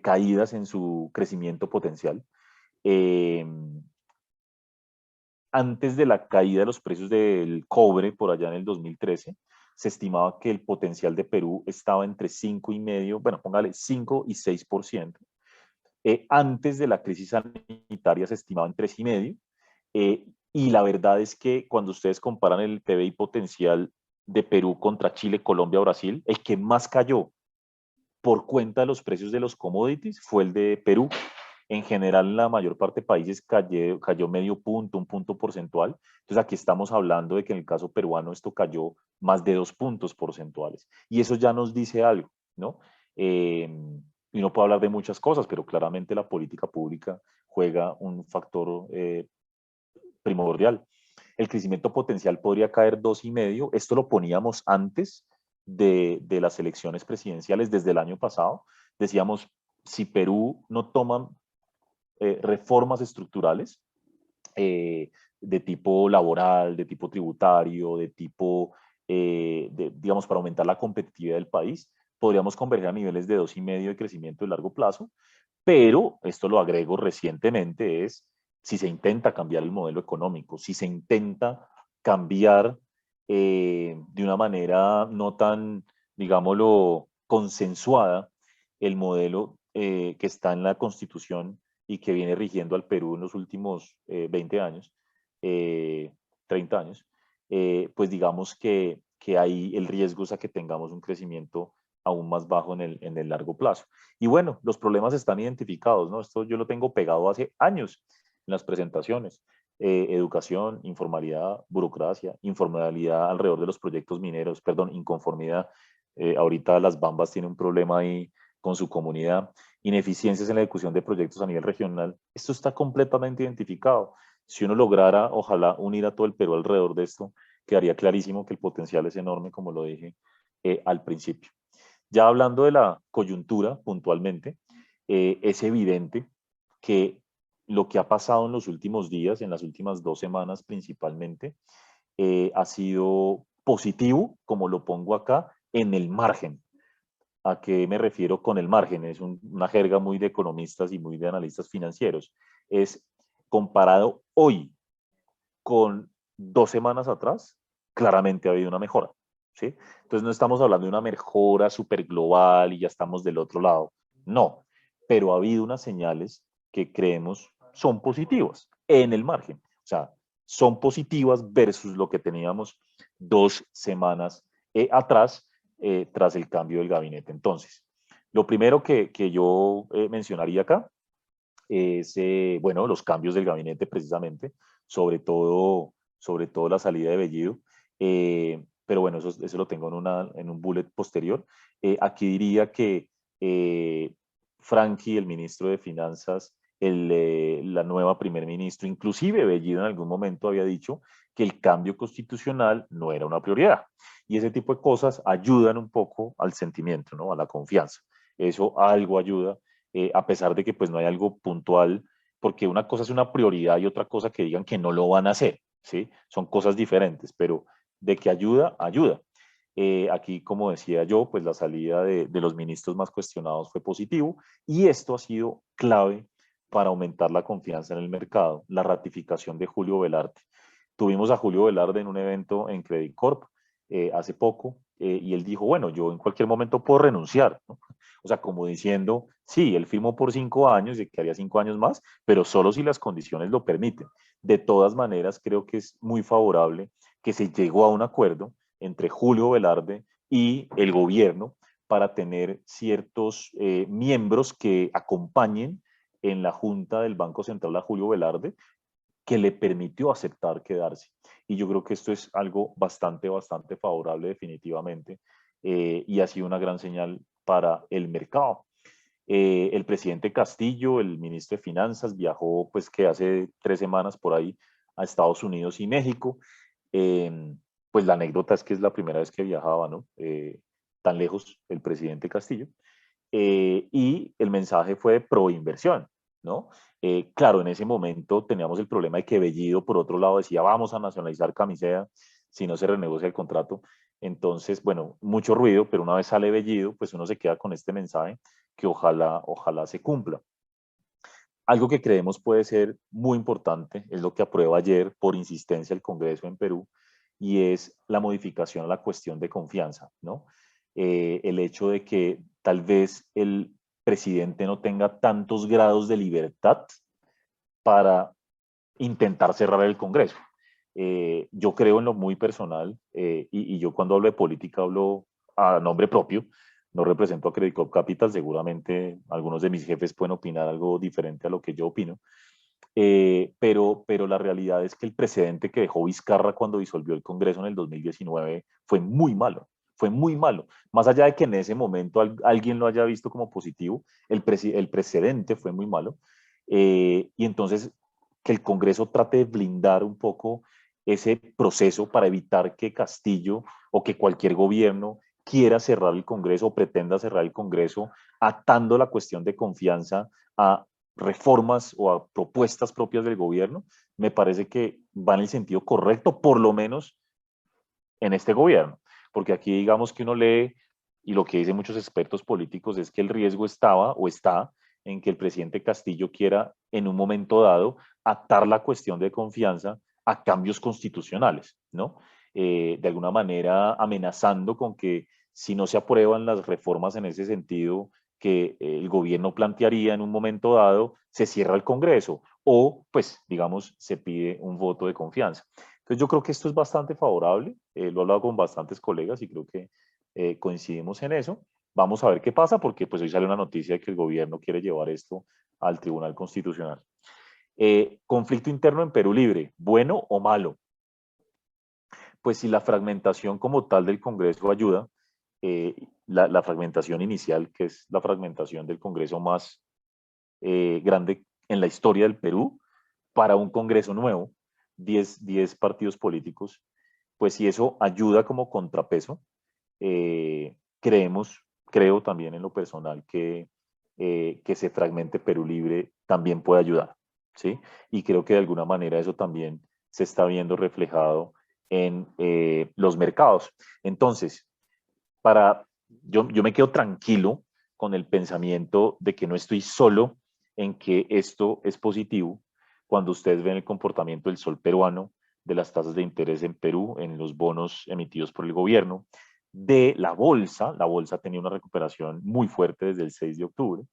caídas en su crecimiento potencial. Eh, Antes de la caída de los precios del cobre por allá en el 2013, se estimaba que el potencial de Perú estaba entre 5,5, bueno, póngale 5 y 6%. Antes de la crisis sanitaria se estimaba en 3,5%. Y la verdad es que cuando ustedes comparan el PBI potencial de Perú contra Chile, Colombia, Brasil, el que más cayó por cuenta de los precios de los commodities fue el de Perú. En general, en la mayor parte de países cayó medio punto, un punto porcentual. Entonces, aquí estamos hablando de que en el caso peruano esto cayó más de 2 puntos porcentuales. Y eso ya nos dice algo, ¿no? Y uno puede hablar de muchas cosas, pero claramente la política pública juega un factor primordial. El crecimiento potencial podría caer 2,5. Esto lo poníamos antes de las elecciones presidenciales desde el año pasado. Decíamos, si Perú no toma reformas estructurales de tipo laboral, de tipo tributario, de tipo, digamos, para aumentar la competitividad del país, podríamos converger a niveles de 2,5 de crecimiento de largo plazo, pero esto lo agrego recientemente, es si se intenta cambiar el modelo económico, si se intenta cambiar de una manera no tan, digámoslo, consensuada el modelo que está en la Constitución y que viene rigiendo al Perú en los últimos 20 años, 30 años, pues digamos que ahí el riesgo es a que tengamos un crecimiento aún más bajo en el largo plazo. Y bueno, los problemas están identificados, ¿no? Esto yo lo tengo pegado hace años en las presentaciones. Educación, informalidad, burocracia, informalidad alrededor de los proyectos mineros, perdón, inconformidad. Ahorita Las Bambas tiene un problema ahí con su comunidad, ineficiencias en la ejecución de proyectos a nivel regional. Esto está completamente identificado. Si uno lograra, ojalá, unir a todo el Perú alrededor de esto, quedaría clarísimo que el potencial es enorme, como lo dije al principio. Ya hablando de la coyuntura puntualmente, es evidente que lo que ha pasado en los últimos días, en las últimas 2 semanas principalmente, ha sido positivo, como lo pongo acá, en el margen. ¿A qué me refiero con el margen? Es una jerga muy de economistas y muy de analistas financieros. Es comparado hoy con 2 semanas atrás, claramente ha habido una mejora. ¿Sí? Entonces no estamos hablando de una mejora súper global y ya estamos del otro lado. No, pero ha habido unas señales que creemos son positivas en el margen. O sea, son positivas versus lo que teníamos 2 semanas atrás tras el cambio del gabinete. Entonces, lo primero que yo mencionaría acá es, bueno, los cambios del gabinete precisamente, sobre todo la salida de Bellido. Pero bueno, eso lo tengo en un bullet posterior. Aquí diría que Frankie, el ministro de Finanzas, la nueva primer ministro, inclusive Bellido en algún momento había dicho que el cambio constitucional no era una prioridad. Y ese tipo de cosas ayudan un poco al sentimiento, ¿no? A la confianza. Eso algo ayuda, a pesar de que pues no hay algo puntual, porque una cosa es una prioridad y otra cosa que digan que no lo van a hacer, ¿sí? Son cosas diferentes, pero de que ayuda, ayuda. Aquí, como decía yo, pues la salida de los ministros más cuestionados fue positivo y esto ha sido clave para aumentar la confianza en el mercado, la ratificación de Julio Velarde. Tuvimos a Julio Velarde en un evento en Credit Corp hace poco y él dijo, bueno, yo en cualquier momento puedo renunciar, ¿no? O sea, como diciendo, sí, él firmó por 5 años y que haría 5 años más, pero solo si las condiciones lo permiten. De todas maneras, creo que es muy favorable que se llegó a un acuerdo entre Julio Velarde y el gobierno para tener ciertos miembros que acompañen en la Junta del Banco Central a Julio Velarde, que le permitió aceptar quedarse. Y yo creo que esto es algo bastante, bastante favorable definitivamente y ha sido una gran señal para el mercado. El presidente Castillo, el ministro de Finanzas, viajó pues que hace 3 semanas por ahí a Estados Unidos y México. Eh, pues la anécdota es que es la primera vez que viajaba, ¿no? Tan lejos el presidente Castillo. Y el mensaje fue pro inversión, ¿no? Claro, en ese momento teníamos el problema de que Bellido, por otro lado, decía, vamos a nacionalizar Camisea si no se renegocia el contrato. Entonces, bueno, mucho ruido, pero una vez sale Bellido, pues uno se queda con este mensaje que ojalá se cumpla. Algo que creemos puede ser muy importante es lo que aprueba ayer por insistencia el Congreso en Perú y es la modificación a la cuestión de confianza, ¿no? El hecho de que tal vez el presidente no tenga tantos grados de libertad para intentar cerrar el Congreso. Yo creo en lo muy personal y yo cuando hablo de política hablo a nombre propio, no represento a Credit Corp Capital, seguramente algunos de mis jefes pueden opinar algo diferente a lo que yo opino, pero la realidad es que el precedente que dejó Vizcarra cuando disolvió el Congreso en el 2019 fue muy malo. Fue muy malo. Más allá de que en ese momento alguien lo haya visto como positivo, el precedente fue muy malo. Y entonces que el Congreso trate de blindar un poco ese proceso para evitar que Castillo o que cualquier gobierno quiera cerrar el Congreso o pretenda cerrar el Congreso atando la cuestión de confianza a reformas o a propuestas propias del gobierno, me parece que va en el sentido correcto, por lo menos en este gobierno. Porque aquí digamos que uno lee y lo que dicen muchos expertos políticos es que el riesgo estaba o está en que el presidente Castillo quiera en un momento dado atar la cuestión de confianza a cambios constitucionales, ¿no? De alguna manera amenazando con que si no se aprueban las reformas en ese sentido que el gobierno plantearía en un momento dado, se cierra el Congreso o, pues, digamos, se pide un voto de confianza. Entonces yo creo que esto es bastante favorable, lo he hablado con bastantes colegas y creo que coincidimos en eso. Vamos a ver qué pasa porque pues hoy sale una noticia de que el gobierno quiere llevar esto al Tribunal Constitucional. Conflicto interno en Perú Libre, ¿bueno o malo? Pues si la fragmentación como tal del Congreso ayuda, la fragmentación inicial, que es la fragmentación del Congreso más grande en la historia del Perú, para un Congreso nuevo, 10 partidos políticos, pues si eso ayuda como contrapeso, creemos creo también en lo personal que se fragmente Perú Libre también puede ayudar, ¿sí? Y creo que de alguna manera eso también se está viendo reflejado en los mercados. Entonces, yo me quedo tranquilo con el pensamiento de que no estoy solo en que esto es positivo cuando ustedes ven el comportamiento del sol peruano, de las tasas de interés en Perú, en los bonos emitidos por el gobierno, de la bolsa tenía una recuperación muy fuerte desde el 6 de octubre.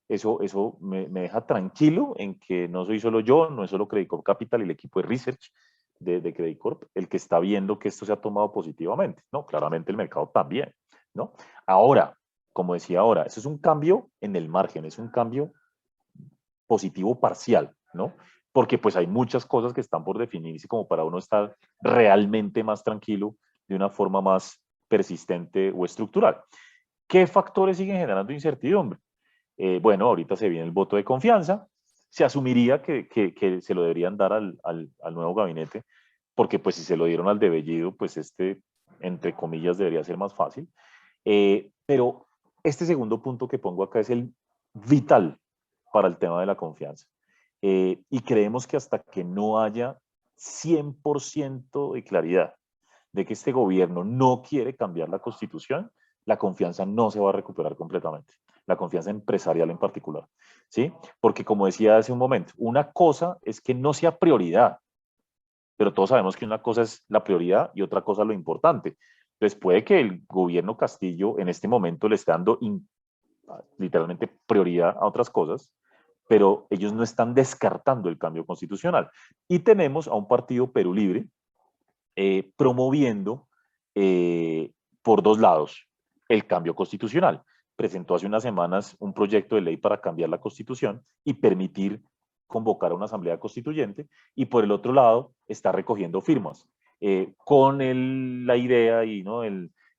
Eso me deja tranquilo en que no soy solo yo, no es solo Credit Corp Capital y el equipo de research de Credit Corp el que está viendo que esto se ha tomado positivamente, ¿no? Claramente el mercado también, ¿no? Ahora, como decía ahora, eso es un cambio en el margen, es un cambio positivo parcial, ¿no? Porque pues hay muchas cosas que están por definirse como para uno estar realmente más tranquilo de una forma más persistente o estructural. ¿Qué factores siguen generando incertidumbre? Bueno, ahorita se viene el voto de confianza, se asumiría que se lo deberían dar al nuevo gabinete, porque pues si se lo dieron al de Bellido, pues entre comillas, debería ser más fácil. Pero este segundo punto que pongo acá es el vital para el tema de la confianza. Y creemos que hasta que no haya 100% de claridad de que este gobierno no quiere cambiar la constitución, la confianza no se va a recuperar completamente. La confianza empresarial en particular. ¿Sí? Porque como decía hace un momento, una cosa es que no sea prioridad, pero todos sabemos que una cosa es la prioridad y otra cosa lo importante. Entonces puede que el gobierno Castillo en este momento le esté dando literalmente prioridad a otras cosas, pero ellos no están descartando el cambio constitucional. Y tenemos a un partido Perú Libre promoviendo por dos lados el cambio constitucional. Presentó hace unas semanas un proyecto de ley para cambiar la constitución y permitir convocar a una asamblea constituyente, y por el otro lado está recogiendo firmas con la idea y ¿no?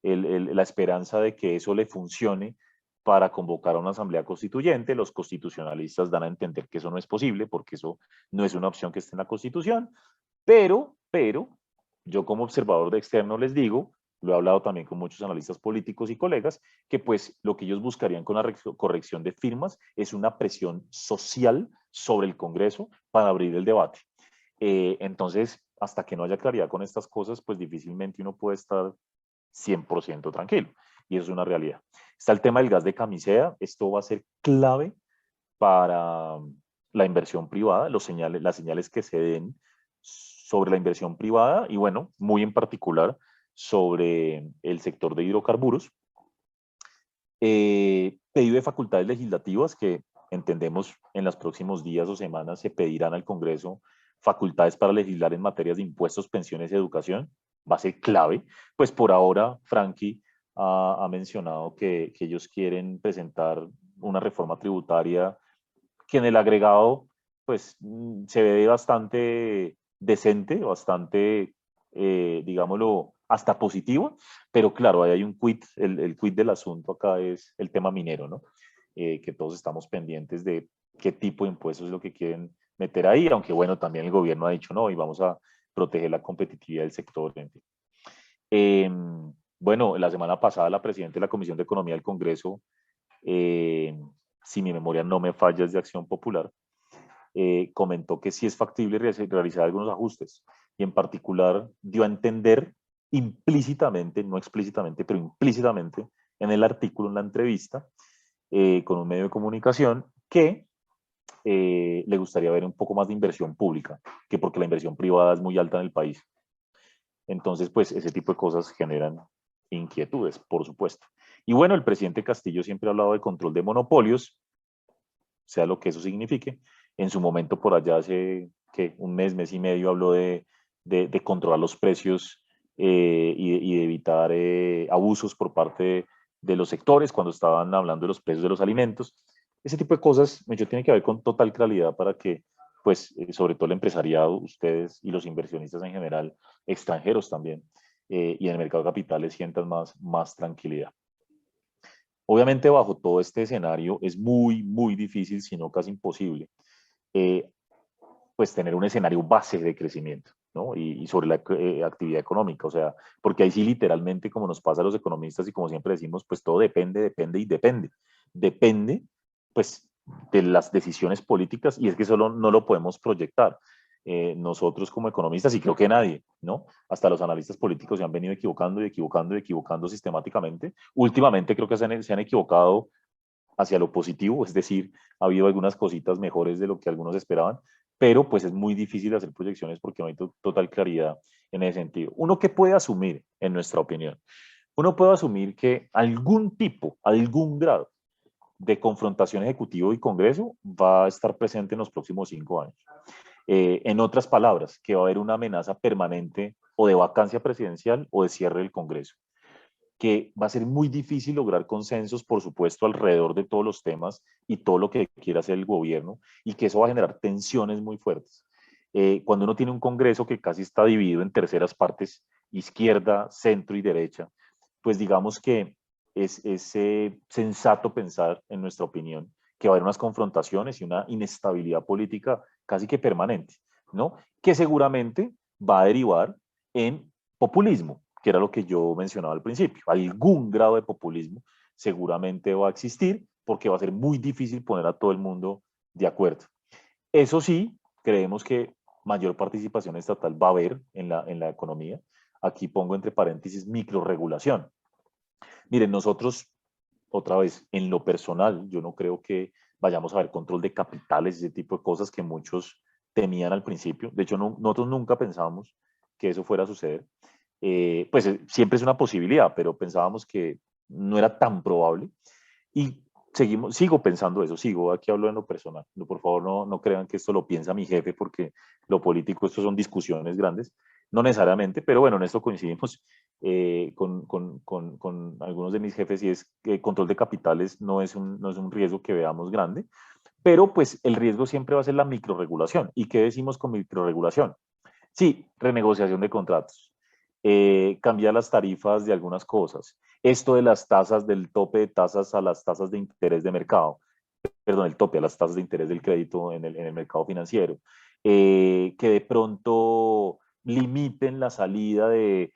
La esperanza de que eso le funcione para convocar a una asamblea constituyente. Los constitucionalistas dan a entender que eso no es posible porque eso no es una opción que esté en la constitución, pero yo como observador de externo les digo, lo he hablado también con muchos analistas políticos y colegas, que pues lo que ellos buscarían con la corrección de firmas es una presión social sobre el Congreso para abrir el debate. Entonces, hasta que no haya claridad con estas cosas, pues difícilmente uno puede estar 100% tranquilo. Y eso es una realidad. Está el tema del gas de camisea. Esto va a ser clave para la inversión privada, las señales que se den sobre la inversión privada y bueno, muy en particular sobre el sector de hidrocarburos. Pedido de facultades legislativas que entendemos en los próximos días o semanas se pedirán al Congreso facultades para legislar en materias de impuestos, pensiones y educación. Va a ser clave. Pues por ahora, Frankie ha mencionado que ellos quieren presentar una reforma tributaria que en el agregado pues se ve bastante decente, bastante, digámoslo, hasta positivo, pero claro, ahí hay un quid, el quid del asunto acá es el tema minero, ¿no? Que todos estamos pendientes de qué tipo de impuestos es lo que quieren meter ahí, aunque bueno, también el gobierno ha dicho no, y vamos a proteger la competitividad del sector. Eh, bueno, la semana pasada la presidenta de la Comisión de Economía del Congreso, eh, si mi memoria no me falla, es de Acción Popular, comentó que sí es factible realizar algunos ajustes y en particular dio a entender implícitamente, no explícitamente, pero implícitamente en el artículo, en la entrevista con un medio de comunicación, que le gustaría ver un poco más de inversión pública, que porque la inversión privada es muy alta en el país. Entonces, pues ese tipo de cosas generan inquietudes, por supuesto. Y bueno, el presidente Castillo siempre ha hablado de control de monopolios, sea lo que eso signifique. En su momento, por allá hace ¿qué? Un mes y medio, habló de controlar los precios y de evitar abusos por parte de los sectores cuando estaban hablando de los precios de los alimentos. Ese tipo de cosas, yo tiene que ver con total claridad para que, pues, sobre todo el empresariado, ustedes y los inversionistas en general, extranjeros también, y en el mercado de capitales sientan más tranquilidad. Obviamente bajo todo este escenario es muy difícil, si no casi imposible, pues tener un escenario base de crecimiento. ¿no? Y sobre la actividad económica, o sea, porque ahí sí literalmente, como nos pasa a los economistas y como siempre decimos, pues todo depende, depende y depende. Depende, pues, de las decisiones políticas y es que solo no lo podemos proyectar. Nosotros como economistas, y creo que nadie, ¿no? Hasta los analistas políticos se han venido equivocando y equivocando y equivocando sistemáticamente. Últimamente creo que se han equivocado hacia lo positivo, es decir, ha habido algunas cositas mejores de lo que algunos esperaban, pero pues es muy difícil hacer proyecciones porque no hay total claridad en ese sentido. ¿Uno qué puede asumir, en nuestra opinión? Uno puede asumir que algún tipo, algún grado de confrontación ejecutivo y Congreso va a estar presente en los próximos 5 años. En otras palabras, que va a haber una amenaza permanente o de vacancia presidencial o de cierre del Congreso, que va a ser muy difícil lograr consensos, por supuesto, alrededor de todos los temas y todo lo que quiera hacer el gobierno, y que eso va a generar tensiones muy fuertes. Cuando uno tiene un Congreso que casi está dividido en terceras partes, izquierda, centro y derecha, pues digamos que es sensato pensar, en nuestra opinión, que va a haber unas confrontaciones y una inestabilidad política casi que permanente, ¿no? Que seguramente va a derivar en populismo, que era lo que yo mencionaba al principio. Algún grado de populismo seguramente va a existir porque va a ser muy difícil poner a todo el mundo de acuerdo. Eso sí, creemos que mayor participación estatal va a haber en la economía. Aquí pongo entre paréntesis microregulación. Miren, nosotros, otra vez, en lo personal, yo no creo que vayamos a ver control de capitales, ese tipo de cosas que muchos temían al principio. De hecho, nosotros nunca pensábamos que eso fuera a suceder. Pues siempre es una posibilidad, pero pensábamos que no era tan probable. Y sigo pensando eso, sigo, aquí hablo en lo personal. No, por favor, no crean que esto lo piensa mi jefe, porque lo político, esto son discusiones grandes, no necesariamente, pero bueno, en esto coincidimos con algunos de mis jefes, y es que control de capitales no es un riesgo que veamos grande, pero pues el riesgo siempre va a ser la microregulación. ¿Y qué decimos con microregulación? Sí, renegociación de contratos, cambiar las tarifas de algunas cosas, esto de las tasas, del tope de tasas a las tasas de interés de mercado, perdón, el tope a las tasas de interés del crédito en el mercado financiero, que de pronto limiten la salida de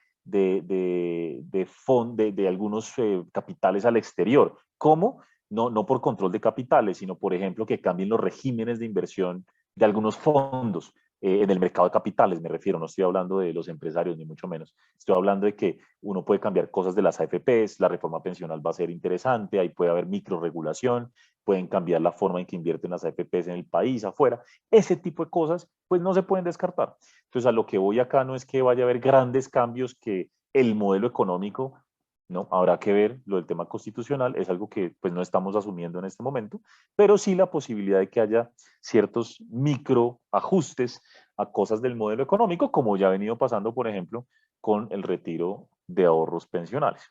algunos capitales al exterior. ¿Cómo? No por control de capitales, sino, por ejemplo, que cambien los regímenes de inversión de algunos fondos en el mercado de capitales, me refiero, no estoy hablando de los empresarios, ni mucho menos. Estoy hablando de que uno puede cambiar cosas de las AFPs, la reforma pensional va a ser interesante, ahí puede haber microregulación, pueden cambiar la forma en que invierten las AFPs en el país, afuera. Ese tipo de cosas, pues no se pueden descartar. Entonces, a lo que voy acá no es que vaya a haber grandes cambios que el modelo económico, ¿no? Habrá que ver lo del tema constitucional, es algo que pues no estamos asumiendo en este momento, pero sí la posibilidad de que haya ciertos microajustes a cosas del modelo económico, como ya ha venido pasando, por ejemplo, con el retiro de ahorros pensionales.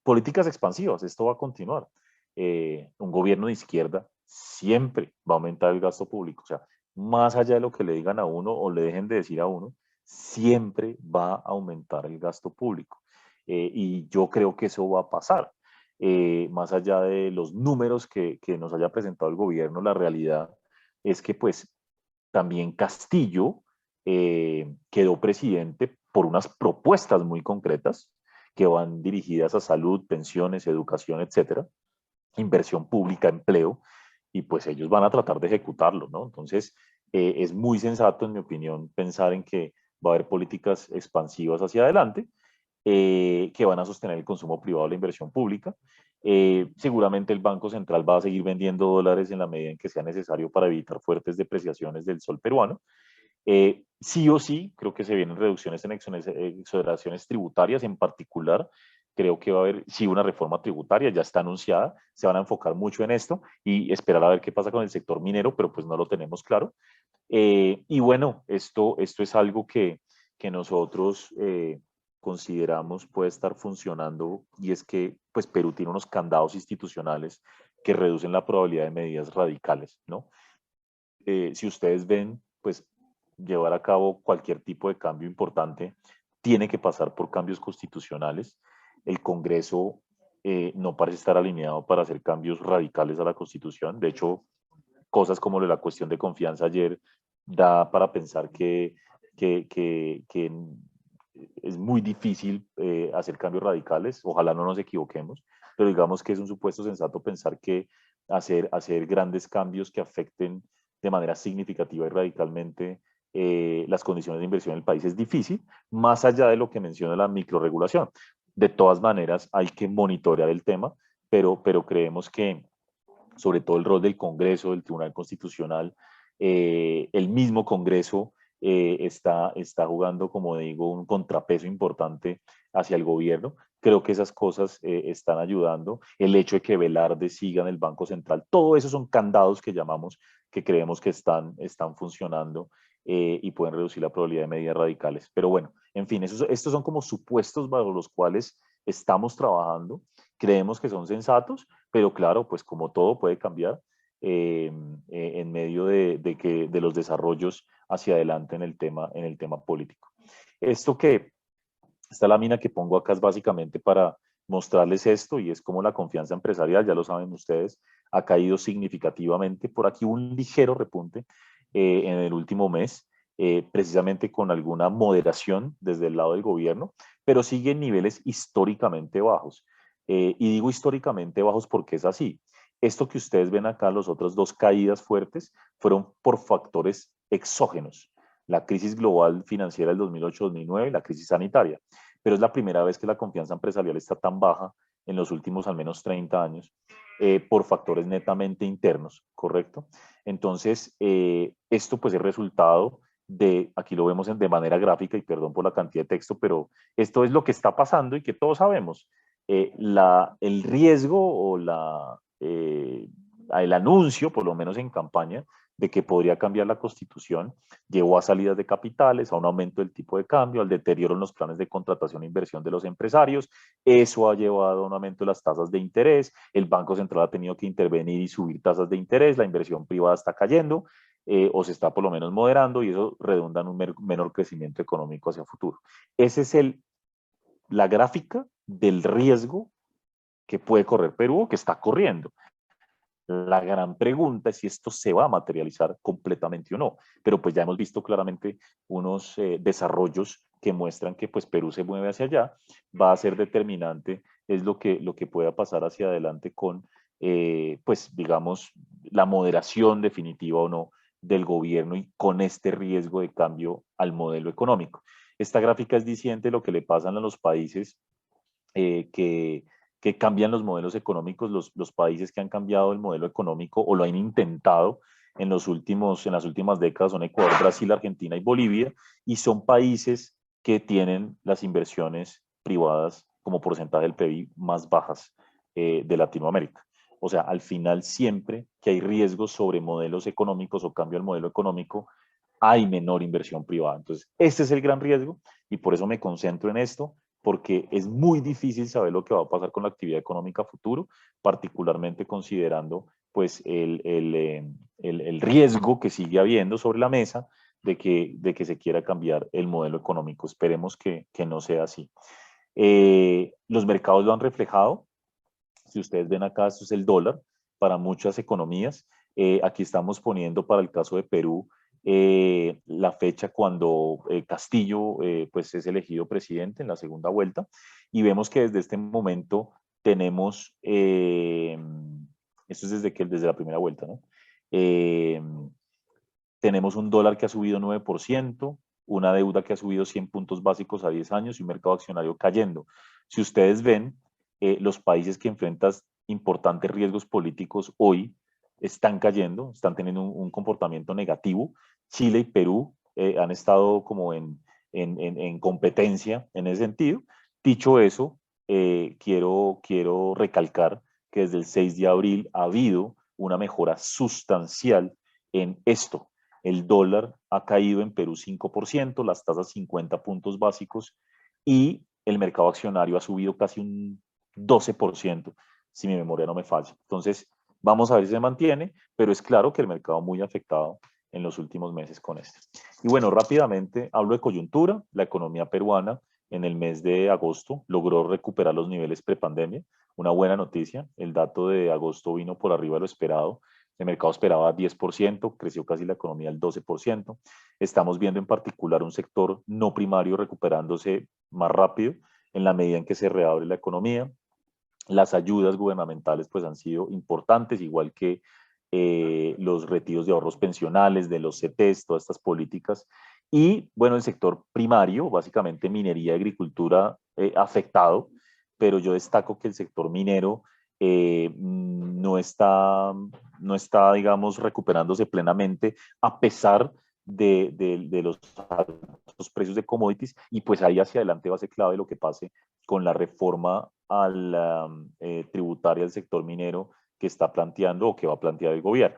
Políticas expansivas, esto va a continuar. Un gobierno de izquierda siempre va a aumentar el gasto público, o sea, más allá de lo que le digan a uno o le dejen de decir a uno, siempre va a aumentar el gasto público. Y yo creo que eso va a pasar. Más allá de los números que nos haya presentado el gobierno, la realidad es que pues también Castillo quedó presidente por unas propuestas muy concretas que van dirigidas a salud, pensiones, educación, etcétera, inversión pública, empleo, y pues ellos van a tratar de ejecutarlo, ¿no? Entonces, es muy sensato, en mi opinión, pensar en que va a haber políticas expansivas hacia adelante, que van a sostener el consumo privado, la inversión pública. Seguramente el Banco Central va a seguir vendiendo dólares en la medida en que sea necesario para evitar fuertes depreciaciones del sol peruano. Sí o sí, creo que se vienen reducciones en exoneraciones tributarias, en particular. Creo que va a haber, sí, una reforma tributaria, ya está anunciada, se van a enfocar mucho en esto y esperar a ver qué pasa con el sector minero, pero pues no lo tenemos claro. Y bueno, esto es algo que nosotros consideramos puede estar funcionando, y es que pues Perú tiene unos candados institucionales que reducen la probabilidad de medidas radicales, ¿no? Si ustedes ven, pues llevar a cabo cualquier tipo de cambio importante tiene que pasar por cambios constitucionales. El Congreso no parece estar alineado para hacer cambios radicales a la Constitución. De hecho, cosas como la cuestión de confianza ayer da para pensar que que es muy difícil hacer cambios radicales, ojalá no nos equivoquemos, pero digamos que es un supuesto sensato pensar que hacer grandes cambios que afecten de manera significativa y radicalmente las condiciones de inversión en el país es difícil, más allá de lo que menciona la microregulación. De todas maneras, hay que monitorear el tema, pero creemos que sobre todo el rol del Congreso, del Tribunal Constitucional, el mismo Congreso está jugando, como digo, un contrapeso importante hacia el gobierno. Creo que esas cosas están ayudando. El hecho de que Velarde siga en el Banco Central, todo eso son candados que llamamos, que creemos que están funcionando y pueden reducir la probabilidad de medidas radicales. Pero bueno, en fin, estos son como supuestos bajo los cuales estamos trabajando. Creemos que son sensatos, pero claro, pues como todo puede cambiar en medio de los desarrollos hacia adelante en el tema político. Esta lámina que pongo acá es básicamente para mostrarles esto y es como la confianza empresarial, ya lo saben ustedes, ha caído significativamente. Por aquí un ligero repunte en el último mes, precisamente con alguna moderación desde el lado del gobierno, pero sigue en niveles históricamente bajos. Y digo históricamente bajos porque es así. Esto que ustedes ven acá, las otras dos caídas fuertes, fueron por factores exógenos. La crisis global financiera del 2008-2009, la crisis sanitaria. Pero es la primera vez que la confianza empresarial está tan baja en los últimos al menos 30 años por factores netamente internos, ¿correcto? Entonces, esto pues es resultado aquí lo vemos de manera gráfica y perdón por la cantidad de texto, pero esto es lo que está pasando y que todos sabemos. El riesgo o el anuncio, por lo menos en campaña, de que podría cambiar la Constitución, llevó a salidas de capitales, a un aumento del tipo de cambio, al deterioro en los planes de contratación e inversión de los empresarios. Eso ha llevado a un aumento de las tasas de interés. El Banco Central ha tenido que intervenir y subir tasas de interés. La inversión privada está cayendo o se está por lo menos moderando y eso redunda en un menor crecimiento económico hacia futuro. Esa es la gráfica del riesgo que puede correr Perú o que está corriendo. La gran pregunta es si esto se va a materializar completamente o no, pero pues ya hemos visto claramente unos desarrollos que muestran que pues Perú se mueve hacia allá, va a ser determinante, es lo que pueda pasar hacia adelante con, pues digamos, la moderación definitiva o no del gobierno y con este riesgo de cambio al modelo económico. Esta gráfica es diciente de lo que le pasan a los países que cambian los modelos económicos, los países que han cambiado el modelo económico o lo han intentado en las últimas décadas son Ecuador, Brasil, Argentina y Bolivia, y son países que tienen las inversiones privadas como porcentaje del PIB más bajas de Latinoamérica. O sea, al final siempre que hay riesgos sobre modelos económicos o cambio del modelo económico, hay menor inversión privada. Entonces, este es el gran riesgo y por eso me concentro en esto, porque es muy difícil saber lo que va a pasar con la actividad económica a futuro, particularmente considerando pues el riesgo que sigue habiendo sobre la mesa de que se quiera cambiar el modelo económico. Esperemos que no sea así. Los mercados lo han reflejado. Si ustedes ven acá, esto es el dólar para muchas economías. Aquí estamos poniendo para el caso de Perú la fecha cuando Castillo pues es elegido presidente en la segunda vuelta y vemos que desde este momento tenemos, esto es desde la primera vuelta, ¿no? Tenemos un dólar que ha subido 9%, una deuda que ha subido 100 puntos básicos a 10 años y un mercado accionario cayendo. Si ustedes ven, los países que enfrentan importantes riesgos políticos hoy están cayendo, están teniendo un comportamiento negativo. Chile y Perú han estado como en competencia en ese sentido. Dicho eso, quiero recalcar que desde el 6 de abril ha habido una mejora sustancial en esto. El dólar ha caído en Perú 5%, las tasas 50 puntos básicos y el mercado accionario ha subido casi un 12%, si mi memoria no me falla. Entonces, vamos a ver si se mantiene, pero es claro que el mercado muy afectado en los últimos meses con esto. Y bueno, rápidamente hablo de coyuntura. La economía peruana en el mes de agosto logró recuperar los niveles prepandemia. Una buena noticia, el dato de agosto vino por arriba de lo esperado, El mercado esperaba 10%, creció casi la economía al 12%. Estamos viendo en particular un sector no primario recuperándose más rápido en la medida en que se reabre la economía. Las ayudas gubernamentales pues han sido importantes, igual que los retiros de ahorros pensionales, de los CETES, todas estas políticas. Y bueno, el sector primario, básicamente minería y agricultura afectado, pero yo destaco que el sector minero no está, digamos, recuperándose plenamente a pesar de los altos precios de commodities, y pues ahí hacia adelante va a ser clave lo que pase con la reforma a la tributaria del sector minero que está planteando o que va a plantear el gobierno.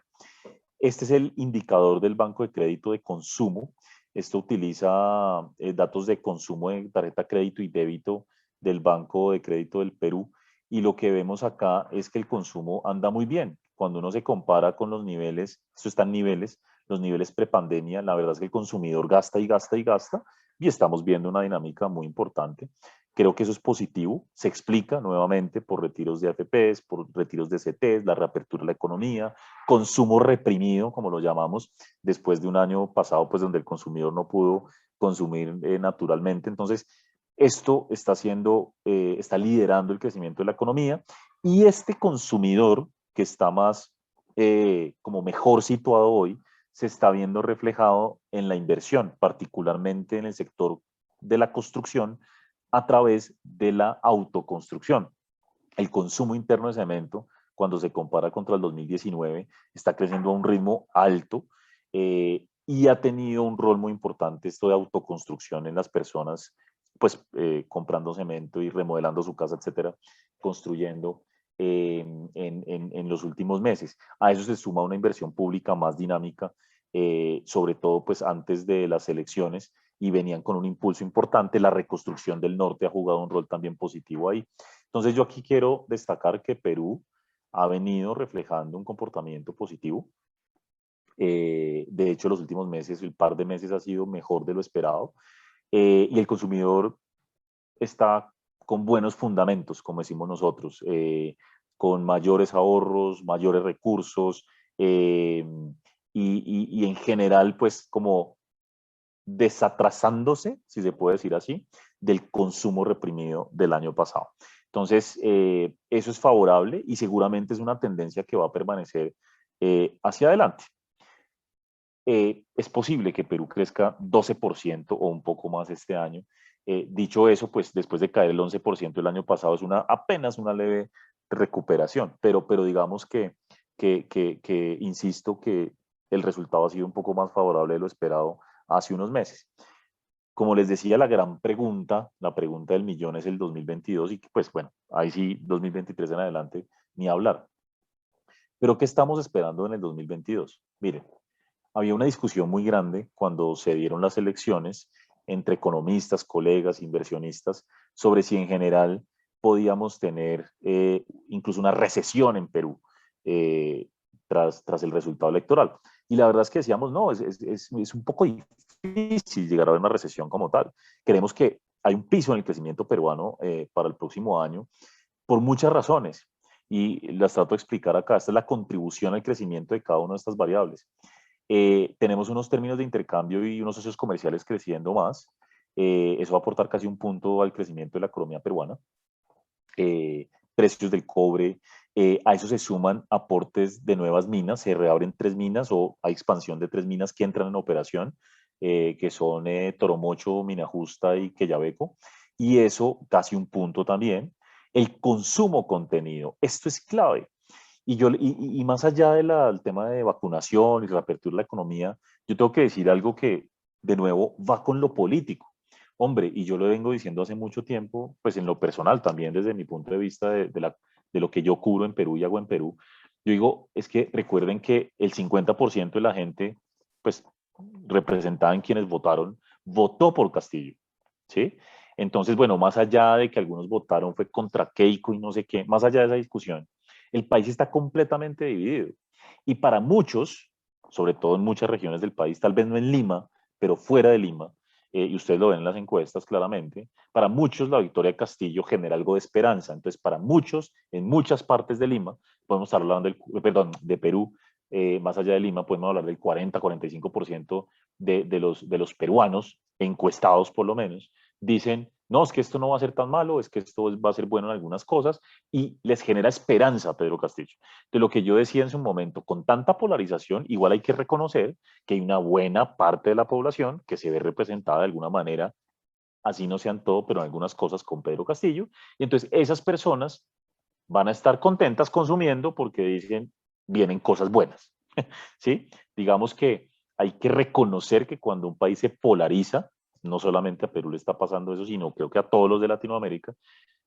Este es el indicador del Banco de Crédito de Consumo. Esto utiliza datos de consumo de tarjeta crédito y débito del Banco de Crédito del Perú, y lo que vemos acá es que el consumo anda muy bien. Cuando uno se compara con los niveles, esto está en niveles, los niveles prepandemia, la verdad es que el consumidor gasta y gasta y gasta, y estamos viendo una dinámica muy importante. Creo que eso es positivo, se explica nuevamente por retiros de AFPs, por retiros de CTs, la reapertura de la economía, consumo reprimido, como lo llamamos, después de un año pasado, pues donde el consumidor no pudo consumir naturalmente. Entonces, esto está está liderando el crecimiento de la economía, y este consumidor que está más, como mejor situado hoy, se está viendo reflejado en la inversión, particularmente en el sector de la construcción, a través de la autoconstrucción. El consumo interno de cemento, cuando se compara contra el 2019, está creciendo a un ritmo alto, y ha tenido un rol muy importante esto de autoconstrucción en las personas, pues comprando cemento y remodelando su casa, etcétera, construyendo en los últimos meses. A eso se suma una inversión pública más dinámica, sobre todo pues antes de las elecciones, y venían con un impulso importante. La reconstrucción del norte ha jugado un rol también positivo ahí. Entonces yo aquí quiero destacar que Perú ha venido reflejando un comportamiento positivo. De hecho, los últimos meses, el par de meses ha sido mejor de lo esperado, y el consumidor está con buenos fundamentos, como decimos nosotros, con mayores ahorros, mayores recursos, y en general, pues como desatrasándose, si se puede decir así, del consumo reprimido del año pasado. Entonces, eso es favorable y seguramente es una tendencia que va a permanecer hacia adelante. Es posible que Perú crezca 12% o un poco más este año. Dicho eso, pues después de caer el 11% el año pasado, es apenas una leve recuperación, pero digamos que insisto que el resultado ha sido un poco más favorable de lo esperado hace unos meses. Como les decía, la pregunta del millón es el 2022, y pues bueno, ahí sí, 2023 en adelante, ni hablar. Pero ¿qué estamos esperando en el 2022? Miren, había una discusión muy grande cuando se dieron las elecciones entre economistas, colegas, inversionistas, sobre si en general podíamos tener incluso una recesión en Perú tras el resultado electoral. Y la verdad es que decíamos, no, es un poco difícil llegar a ver una recesión como tal. Creemos que hay un piso en el crecimiento peruano para el próximo año por muchas razones. Y las trato de explicar acá. Esta es la contribución al crecimiento de cada una de estas variables. Tenemos unos términos de intercambio y unos socios comerciales creciendo más. Eso va a aportar casi un punto al crecimiento de la economía peruana. Precios del cobre, a eso se suman aportes de nuevas minas, se reabren 3 minas o hay expansión de 3 minas que entran en operación, que son Toromocho, Mina Justa y Quellaveco, y eso casi un punto también. El consumo contenido, esto es clave. Y más allá del tema de vacunación y reapertura de la economía, yo tengo que decir algo que, de nuevo, va con lo político. Hombre, y yo lo vengo diciendo hace mucho tiempo, pues en lo personal también, desde mi punto de vista de lo que yo cubro en Perú y hago en Perú, yo digo, es que recuerden que el 50% de la gente, pues representada en quienes votaron, votó por Castillo, ¿sí? Entonces, bueno, más allá de que algunos votaron fue contra Keiko y no sé qué, más allá de esa discusión, el país está completamente dividido. Y para muchos, sobre todo en muchas regiones del país, tal vez no en Lima, pero fuera de Lima, y ustedes lo ven en las encuestas claramente, para muchos la victoria de Castillo genera algo de esperanza. Entonces, para muchos, en muchas partes de Lima, podemos estar hablando de Perú, más allá de Lima, podemos hablar del 40-45% de los peruanos, encuestados por lo menos, dicen, no, es que esto no va a ser tan malo, es que esto va a ser bueno en algunas cosas, y les genera esperanza a Pedro Castillo. De lo que yo decía en su momento, con tanta polarización, igual hay que reconocer que hay una buena parte de la población que se ve representada de alguna manera, así no sean todo, pero en algunas cosas con Pedro Castillo, y entonces esas personas van a estar contentas consumiendo porque dicen, vienen cosas buenas, ¿sí? Digamos que hay que reconocer que cuando un país se polariza, no solamente a Perú le está pasando eso, sino creo que a todos los de Latinoamérica,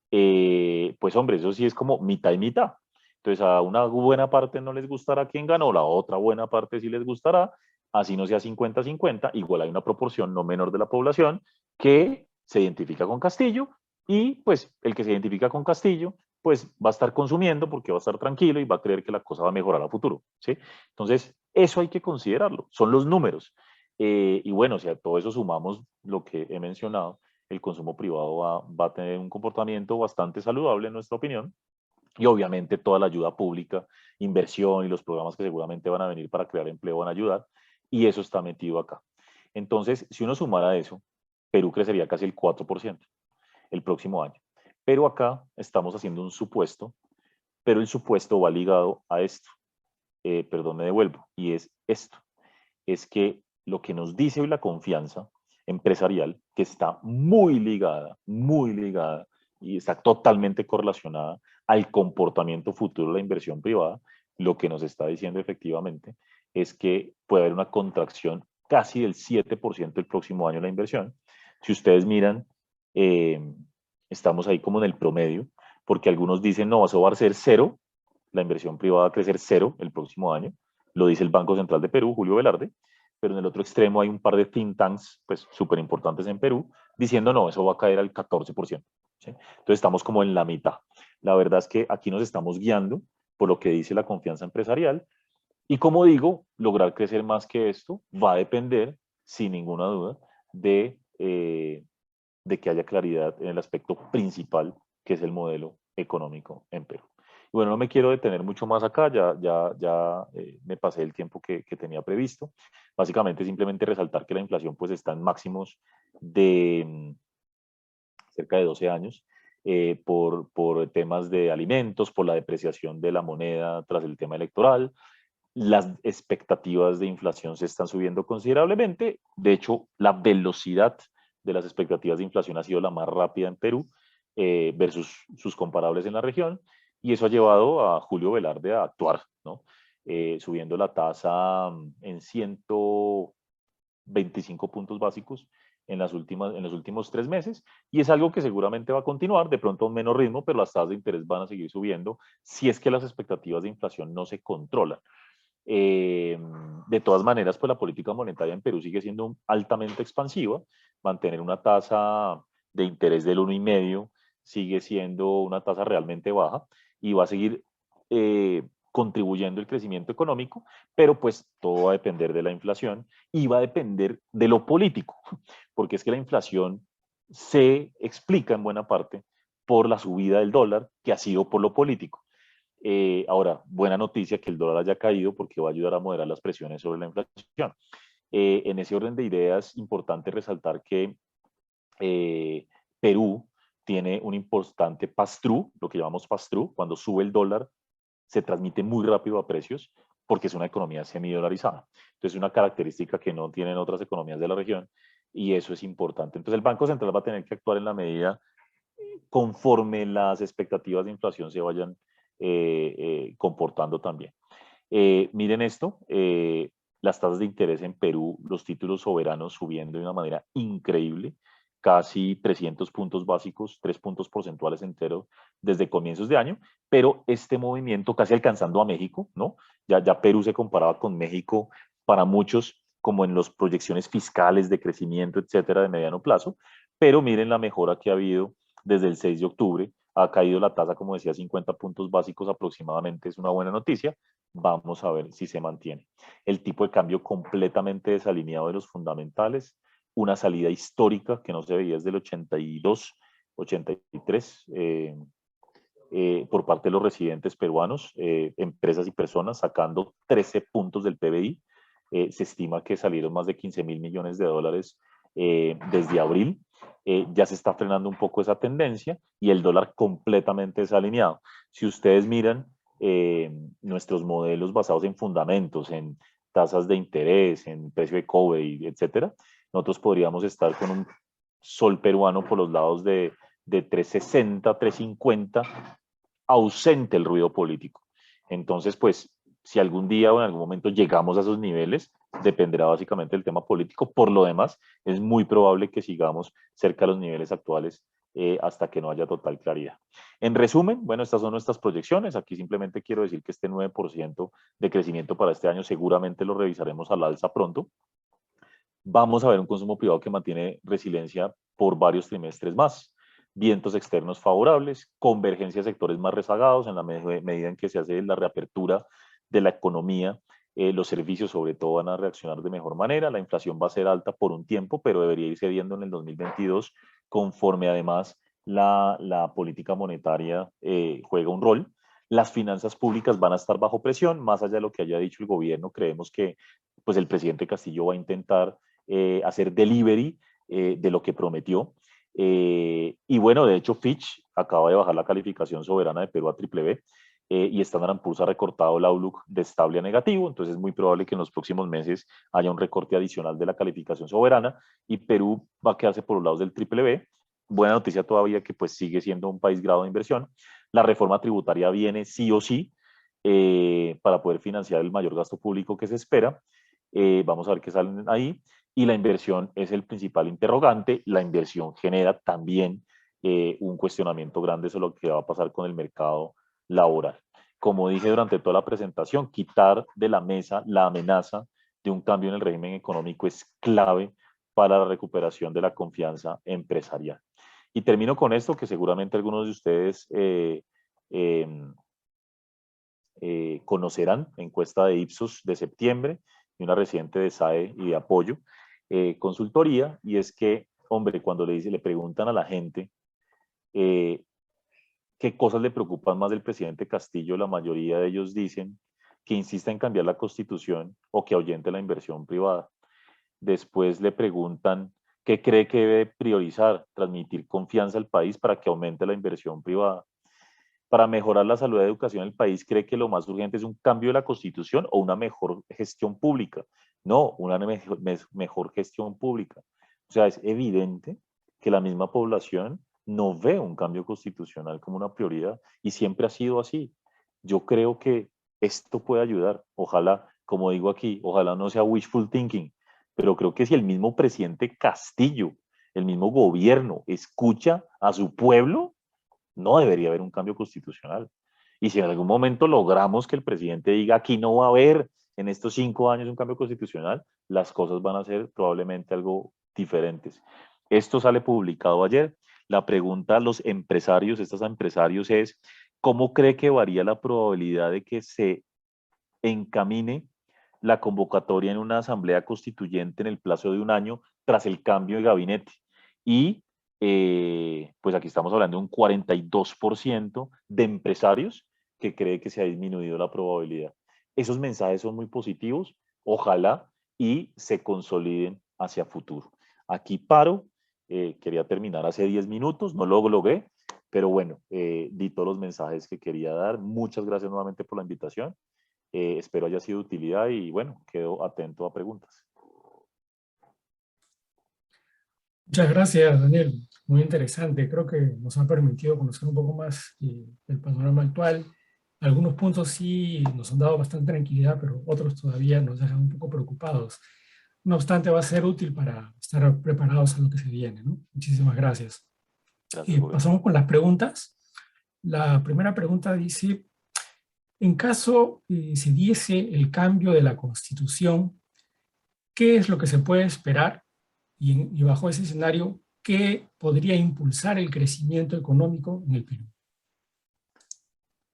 pues hombre, eso sí es como mitad y mitad. Entonces a una buena parte no les gustará quien ganó, la otra buena parte sí les gustará, así no sea 50-50, igual hay una proporción no menor de la población que se identifica con Castillo y pues el que se identifica con Castillo pues va a estar consumiendo porque va a estar tranquilo y va a creer que la cosa va a mejorar a futuro, ¿sí? Entonces eso hay que considerarlo, son los números. Y bueno, si a todo eso sumamos lo que he mencionado, el consumo privado va a tener un comportamiento bastante saludable en nuestra opinión y obviamente toda la ayuda pública, inversión y los programas que seguramente van a venir para crear empleo van a ayudar y eso está metido acá. Entonces, si uno sumara eso, Perú crecería casi el 4% el próximo año. Pero acá estamos haciendo un supuesto, pero el supuesto va ligado a esto. Perdón, me devuelvo, y es esto. Es que lo que nos dice hoy la confianza empresarial, que está muy ligada y está totalmente correlacionada al comportamiento futuro de la inversión privada, lo que nos está diciendo efectivamente es que puede haber una contracción casi del 7% el próximo año en la inversión. Si ustedes miran, eh, estamos ahí como en el promedio, porque algunos dicen, no, eso va a ser cero, la inversión privada va a crecer cero el próximo año, lo dice el Banco Central de Perú, Julio Velarde, pero en el otro extremo hay un par de think tanks pues súper importantes en Perú diciendo no, eso va a caer al 14%. ¿Sí? Entonces estamos como en la mitad. La verdad es que aquí nos estamos guiando por lo que dice la confianza empresarial y como digo, lograr crecer más que esto va a depender, sin ninguna duda, de que haya claridad en el aspecto principal que es el modelo económico en Perú. Y bueno, no me quiero detener mucho más acá, ya me pasé el tiempo que tenía previsto. Básicamente simplemente resaltar que la inflación pues está en máximos de cerca de 12 años por temas de alimentos, por la depreciación de la moneda tras el tema electoral. Las expectativas de inflación se están subiendo considerablemente. De hecho, la velocidad de las expectativas de inflación ha sido la más rápida en Perú versus sus comparables en la región. Y eso ha llevado a Julio Velarde a actuar, ¿no? Subiendo la tasa en 125 puntos básicos en los últimos 3 meses. Y es algo que seguramente va a continuar, de pronto a un menor ritmo, pero las tasas de interés van a seguir subiendo si es que las expectativas de inflación no se controlan. De todas maneras, pues la política monetaria en Perú sigue siendo altamente expansiva. Mantener una tasa de interés del 1,5 sigue siendo una tasa realmente baja y va a seguir contribuyendo el crecimiento económico, pero pues todo va a depender de la inflación y va a depender de lo político, porque es que la inflación se explica en buena parte por la subida del dólar que ha sido por lo político. Ahora, buena noticia que el dólar haya caído porque va a ayudar a moderar las presiones sobre la inflación. En ese orden de ideas, importante resaltar que Perú tiene un importante pass-through, lo que llamamos pass-through, cuando sube el dólar se transmite muy rápido a precios porque es una economía semidolarizada. Entonces, es una característica que no tienen otras economías de la región y eso es importante. Entonces, el Banco Central va a tener que actuar en la medida conforme las expectativas de inflación se vayan comportando también. Miren esto, las tasas de interés en Perú, los títulos soberanos subiendo de una manera increíble, casi 300 puntos básicos, 3 puntos porcentuales enteros desde comienzos de año, pero este movimiento casi alcanzando a México, ¿no? Ya Perú se comparaba con México para muchos como en las proyecciones fiscales de crecimiento, etcétera, de mediano plazo, pero miren la mejora que ha habido desde el 6 de octubre, ha caído la tasa, como decía, 50 puntos básicos aproximadamente, es una buena noticia. Vamos a ver si se mantiene. El tipo de cambio completamente desalineado de los fundamentales, una salida histórica que no se veía desde el 82, 83, por parte de los residentes peruanos, empresas y personas, sacando 13 puntos del PBI. Se estima que salieron más de 15.000 millones de dólares desde abril. Ya se está frenando un poco esa tendencia y el dólar completamente desalineado. Si ustedes miran nuestros modelos basados en fundamentos, en tasas de interés, en precio de cobre, etcétera, nosotros podríamos estar con un sol peruano por los lados de 360, 350, ausente el ruido político. Entonces, pues, si algún día o en algún momento llegamos a esos niveles, dependerá básicamente del tema político. Por lo demás, es muy probable que sigamos cerca de los niveles actuales hasta que no haya total claridad. En resumen, bueno, estas son nuestras proyecciones. Aquí simplemente quiero decir que este 9% de crecimiento para este año seguramente lo revisaremos al alza pronto. Vamos a ver un consumo privado que mantiene resiliencia por varios trimestres más. Vientos externos favorables, convergencia de sectores más rezagados en la medida en que se hace la reapertura de la economía. Los servicios sobre todo van a reaccionar de mejor manera. La inflación va a ser alta por un tiempo, pero debería ir cediendo en el 2022 conforme además la política monetaria juega un rol. Las finanzas públicas van a estar bajo presión, más allá de lo que haya dicho el gobierno. Creemos que pues, el presidente Castillo va a intentar hacer delivery de lo que prometió. Y bueno, de hecho Fitch acaba de bajar la calificación soberana de Perú a BBB y Standard & Poor's ha recortado el outlook de estable a negativo, entonces es muy probable que en los próximos meses haya un recorte adicional de la calificación soberana y Perú va a quedarse por los lados del BBB. Buena noticia todavía que pues sigue siendo un país grado de inversión. La reforma tributaria viene sí o sí para poder financiar el mayor gasto público que se espera. Vamos a ver qué salen ahí. Y la inversión es el principal interrogante. La inversión genera también un cuestionamiento grande sobre lo que va a pasar con el mercado laboral. Como dije durante toda la presentación, quitar de la mesa la amenaza de un cambio en el régimen económico es clave para la recuperación de la confianza empresarial. Y termino con esto, que seguramente algunos de ustedes conocerán, encuesta de Ipsos de septiembre, y una reciente de SAE y de Apoyo, consultoría, y es que, hombre, cuando le preguntan a la gente qué cosas le preocupan más del presidente Castillo, la mayoría de ellos dicen que insista en cambiar la constitución o que ahuyente la inversión privada. Después le preguntan qué cree que debe priorizar, transmitir confianza al país para que aumente la inversión privada. Para mejorar la salud y educación del país, ¿cree que lo más urgente es un cambio de la Constitución o una mejor gestión pública? No, una mejor gestión pública. O sea, es evidente que la misma población no ve un cambio constitucional como una prioridad y siempre ha sido así. Yo creo que esto puede ayudar. Ojalá, como digo aquí, ojalá no sea wishful thinking, pero creo que si el mismo presidente Castillo, el mismo gobierno escucha a su pueblo, no debería haber un cambio constitucional. Y si en algún momento logramos que el presidente diga aquí no va a haber en estos 5 años un cambio constitucional, las cosas van a ser probablemente algo diferentes. Esto sale publicado ayer. La pregunta a los empresarios, estos empresarios es, ¿cómo cree que varía la probabilidad de que se encamine la convocatoria en una asamblea constituyente en el plazo de un año tras el cambio de gabinete? Y pues aquí estamos hablando de un 42% de empresarios que cree que se ha disminuido la probabilidad. Esos mensajes son muy positivos, ojalá y se consoliden hacia futuro. Aquí paro, quería terminar hace 10 minutos, no lo logré, pero bueno, di todos los mensajes que quería dar. Muchas gracias nuevamente por la invitación. Espero haya sido de utilidad y bueno, quedo atento a preguntas. Muchas gracias, Daniel. Muy interesante. Creo que nos ha permitido conocer un poco más el panorama actual. Algunos puntos sí nos han dado bastante tranquilidad, pero otros todavía nos dejan un poco preocupados. No obstante, va a ser útil para estar preparados a lo que se viene, ¿no? Muchísimas gracias. Gracias, gobierno. Pasamos con las preguntas. La primera pregunta dice, en caso se diese el cambio de la Constitución, ¿qué es lo que se puede esperar? Y bajo ese escenario, ¿qué podría impulsar el crecimiento económico en el Perú?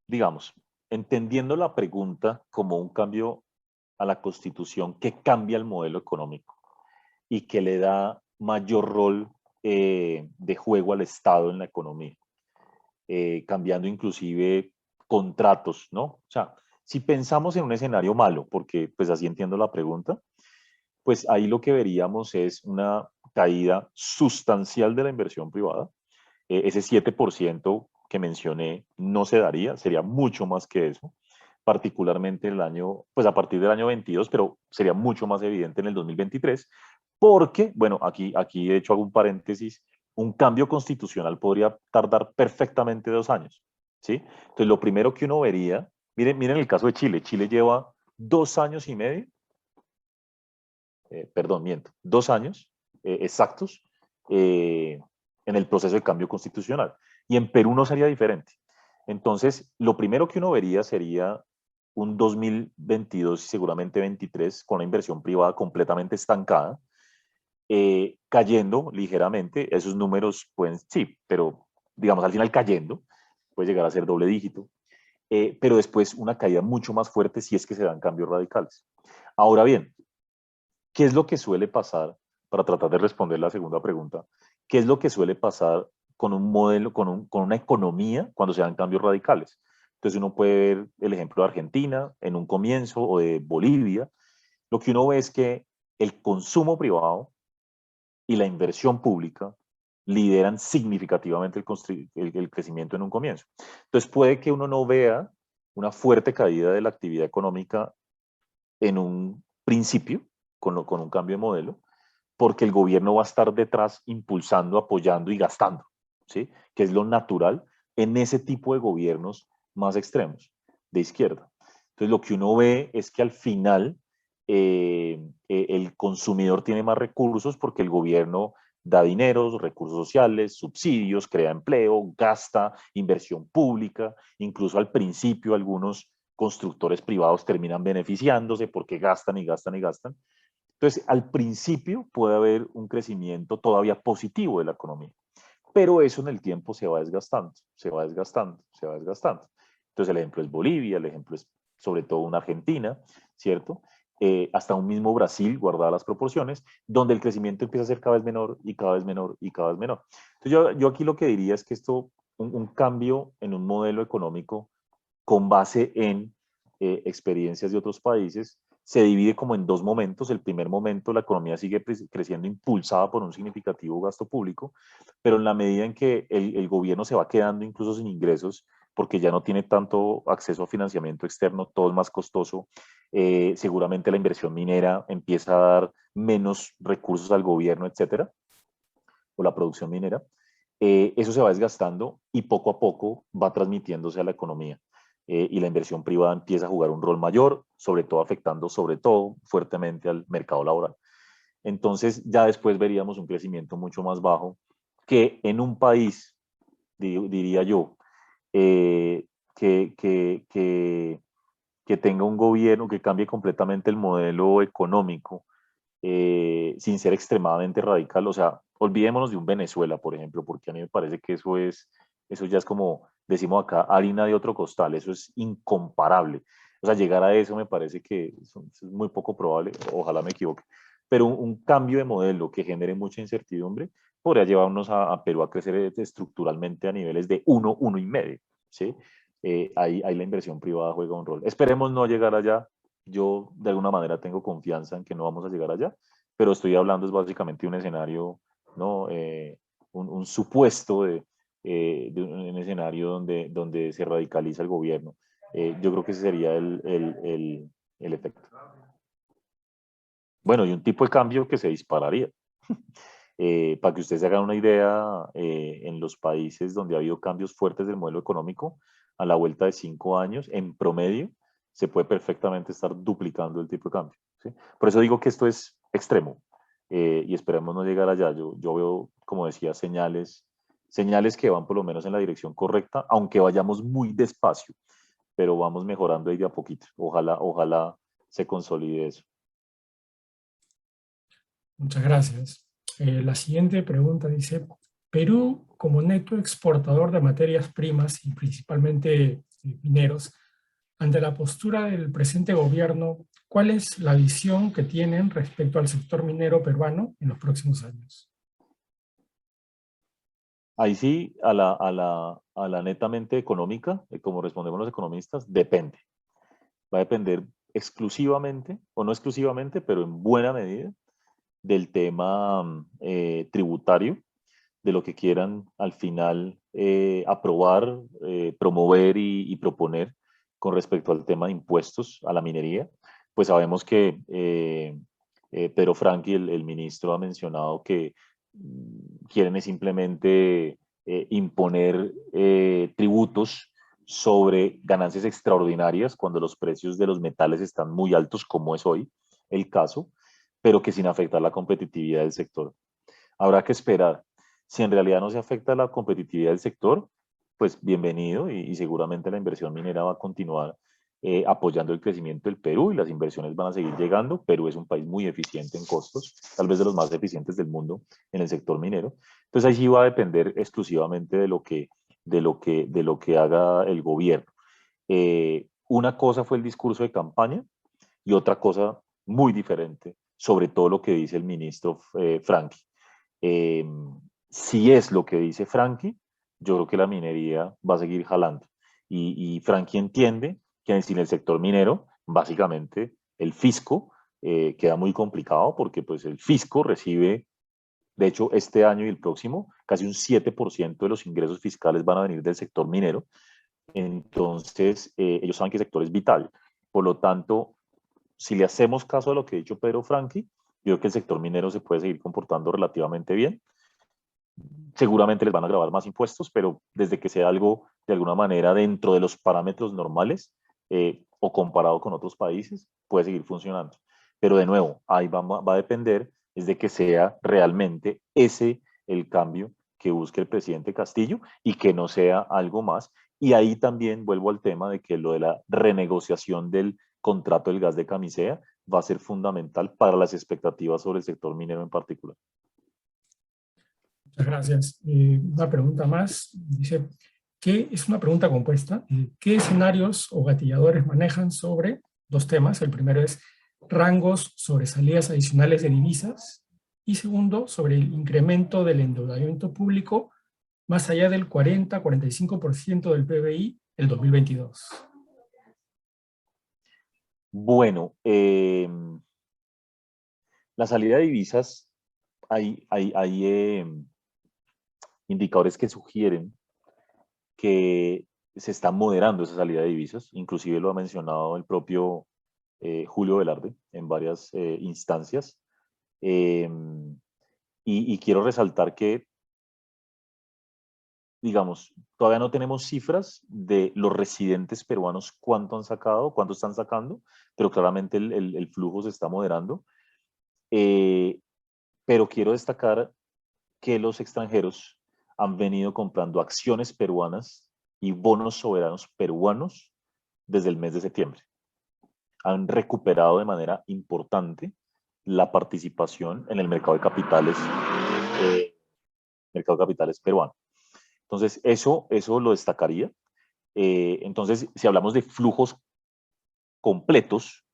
Digamos, entendiendo la pregunta como un cambio a la Constitución que cambia el modelo económico y que le da mayor rol de juego al Estado en la economía. cambiando inclusive contratos, ¿no? O sea, si pensamos en un escenario malo, porque pues así entiendo la pregunta, pues ahí lo que veríamos es una caída sustancial de la inversión privada. Ese 7% que mencioné no se daría, sería mucho más que eso, particularmente el año, pues a partir del año 22, pero sería mucho más evidente en el 2023, porque, bueno, aquí de hecho hago un paréntesis, un cambio constitucional podría tardar perfectamente 2 años, ¿sí? Entonces, lo primero que uno vería, miren el caso de Chile. Chile lleva 2 años y medio, perdón, miento, 2 años exactos eh, en el proceso de cambio constitucional. Y en Perú no sería diferente. Entonces, lo primero que uno vería sería un 2022 y seguramente 23 con la inversión privada completamente estancada, cayendo ligeramente. Esos números pueden, sí, pero digamos al final cayendo, puede llegar a ser doble dígito, pero después una caída mucho más fuerte si es que se dan cambios radicales. Ahora bien, ¿qué es lo que suele pasar, para tratar de responder la segunda pregunta, qué es lo que suele pasar con un modelo, con una economía cuando se dan cambios radicales? Entonces uno puede ver el ejemplo de Argentina en un comienzo o de Bolivia. Lo que uno ve es que el consumo privado y la inversión pública lideran significativamente el crecimiento en un comienzo. Entonces puede que uno no vea una fuerte caída de la actividad económica en un principio, con un cambio de modelo, porque el gobierno va a estar detrás impulsando, apoyando y gastando, ¿sí? Que es lo natural en ese tipo de gobiernos más extremos, de izquierda. Entonces, lo que uno ve es que al final el consumidor tiene más recursos porque el gobierno da dinero, recursos sociales, subsidios, crea empleo, gasta, inversión pública, incluso al principio algunos constructores privados terminan beneficiándose porque gastan y gastan y gastan. Entonces, al principio puede haber un crecimiento todavía positivo de la economía, pero eso en el tiempo se va desgastando, se va desgastando, se va desgastando. Entonces, el ejemplo es Bolivia, el ejemplo es sobre todo una Argentina, ¿cierto? Hasta un mismo Brasil, guardadas las proporciones, donde el crecimiento empieza a ser cada vez menor y cada vez menor y cada vez menor. Entonces, yo aquí lo que diría es que esto, un cambio en un modelo económico con base en experiencias de otros países, se divide como en dos momentos. El primer momento, la economía sigue creciendo impulsada por un significativo gasto público, pero en la medida en que el gobierno se va quedando incluso sin ingresos, porque ya no tiene tanto acceso a financiamiento externo, todo es más costoso, seguramente la inversión minera empieza a dar menos recursos al gobierno, etcétera, o la producción minera, eso se va desgastando y poco a poco va transmitiéndose a la economía. Y la inversión privada empieza a jugar un rol mayor, sobre todo afectando, sobre todo fuertemente al mercado laboral. Entonces ya después veríamos un crecimiento mucho más bajo que en un país, diría yo, eh, que, que, que, que tenga un gobierno que cambie completamente el modelo económico, sin ser extremadamente radical. O sea, olvidémonos de un Venezuela, por ejemplo, porque a mí me parece que eso ya es como, decimos acá, harina de otro costal, eso es incomparable. O sea, llegar a eso me parece que es muy poco probable, ojalá me equivoque, pero un cambio de modelo que genere mucha incertidumbre podría llevarnos a Perú a crecer estructuralmente a niveles de 1,5, ¿sí? Ahí la inversión privada juega un rol. Esperemos no llegar allá. Yo de alguna manera tengo confianza en que no vamos a llegar allá, pero estoy hablando es básicamente de un escenario, ¿no? Un supuesto de un escenario donde se radicaliza el gobierno. Yo creo que ese sería el efecto. Bueno, y un tipo de cambio que se dispararía. Para que ustedes se hagan una idea, en los países donde ha habido cambios fuertes del modelo económico, a la vuelta de 5 años, en promedio, se puede perfectamente estar duplicando el tipo de cambio, ¿sí? Por eso digo que esto es extremo, y esperemos no llegar allá. Yo veo, como decía, señales que van por lo menos en la dirección correcta, aunque vayamos muy despacio, pero vamos mejorando ahí de a poquito. Ojalá se consolide eso. Muchas gracias. La siguiente pregunta dice, Perú como neto exportador de materias primas y principalmente mineros, ante la postura del presente gobierno, ¿cuál es la visión que tienen respecto al sector minero peruano en los próximos años? Ahí sí, a la netamente económica, como respondemos los economistas, depende. Va a depender exclusivamente, o no exclusivamente, pero en buena medida, del tema tributario, de lo que quieran al final aprobar, promover y proponer con respecto al tema de impuestos a la minería. Pues sabemos que Pedro Franchi, el ministro, ha mencionado que quieren es simplemente imponer tributos sobre ganancias extraordinarias cuando los precios de los metales están muy altos, como es hoy el caso, pero que sin afectar la competitividad del sector. Habrá que esperar. Si en realidad no se afecta la competitividad del sector, pues bienvenido y seguramente la inversión minera va a continuar apoyando el crecimiento del Perú y las inversiones van a seguir llegando. Perú es un país muy eficiente en costos, tal vez de los más eficientes del mundo en el sector minero. Entonces ahí sí va a depender exclusivamente de lo que haga el gobierno. Una cosa fue el discurso de campaña y otra cosa muy diferente, sobre todo lo que dice el ministro Franchi. Eh, si es lo que dice Franchi, yo creo que la minería va a seguir jalando. Y Franchi entiende que sin el sector minero, básicamente el fisco queda muy complicado porque pues el fisco recibe, de hecho, este año y el próximo, casi un 7% de los ingresos fiscales van a venir del sector minero. Entonces, ellos saben que el sector es vital. Por lo tanto, si le hacemos caso a lo que ha dicho Pedro Franchi, yo creo que el sector minero se puede seguir comportando relativamente bien. Seguramente les van a grabar más impuestos, pero desde que sea algo de alguna manera dentro de los parámetros normales o comparado con otros países, puede seguir funcionando. Pero de nuevo, ahí va a depender es de que sea realmente ese el cambio que busque el presidente Castillo y que no sea algo más. Y ahí también vuelvo al tema de que lo de la renegociación del contrato del gas de camisea va a ser fundamental para las expectativas sobre el sector minero en particular. Muchas gracias. Una pregunta más. Dice, ¿qué es una pregunta compuesta? ¿Qué escenarios o gatilladores manejan sobre dos temas? El primero es rangos sobre salidas adicionales de divisas y segundo, sobre el incremento del endeudamiento público más allá del 40-45% del PBI el 2022. Bueno, la salida de divisas, hay indicadores que sugieren que se está moderando esa salida de divisas, inclusive lo ha mencionado el propio Julio Velarde en varias instancias. Eh, y quiero resaltar que, digamos, todavía no tenemos cifras de los residentes peruanos cuánto han sacado, cuánto están sacando, pero claramente el flujo se está moderando. Eh, pero quiero destacar que los extranjeros han venido comprando acciones peruanas y bonos soberanos peruanos desde el mes de septiembre. Han recuperado de manera importante la participación en el mercado de capitales peruano. Entonces, eso lo destacaría. Entonces, si hablamos de flujos completos,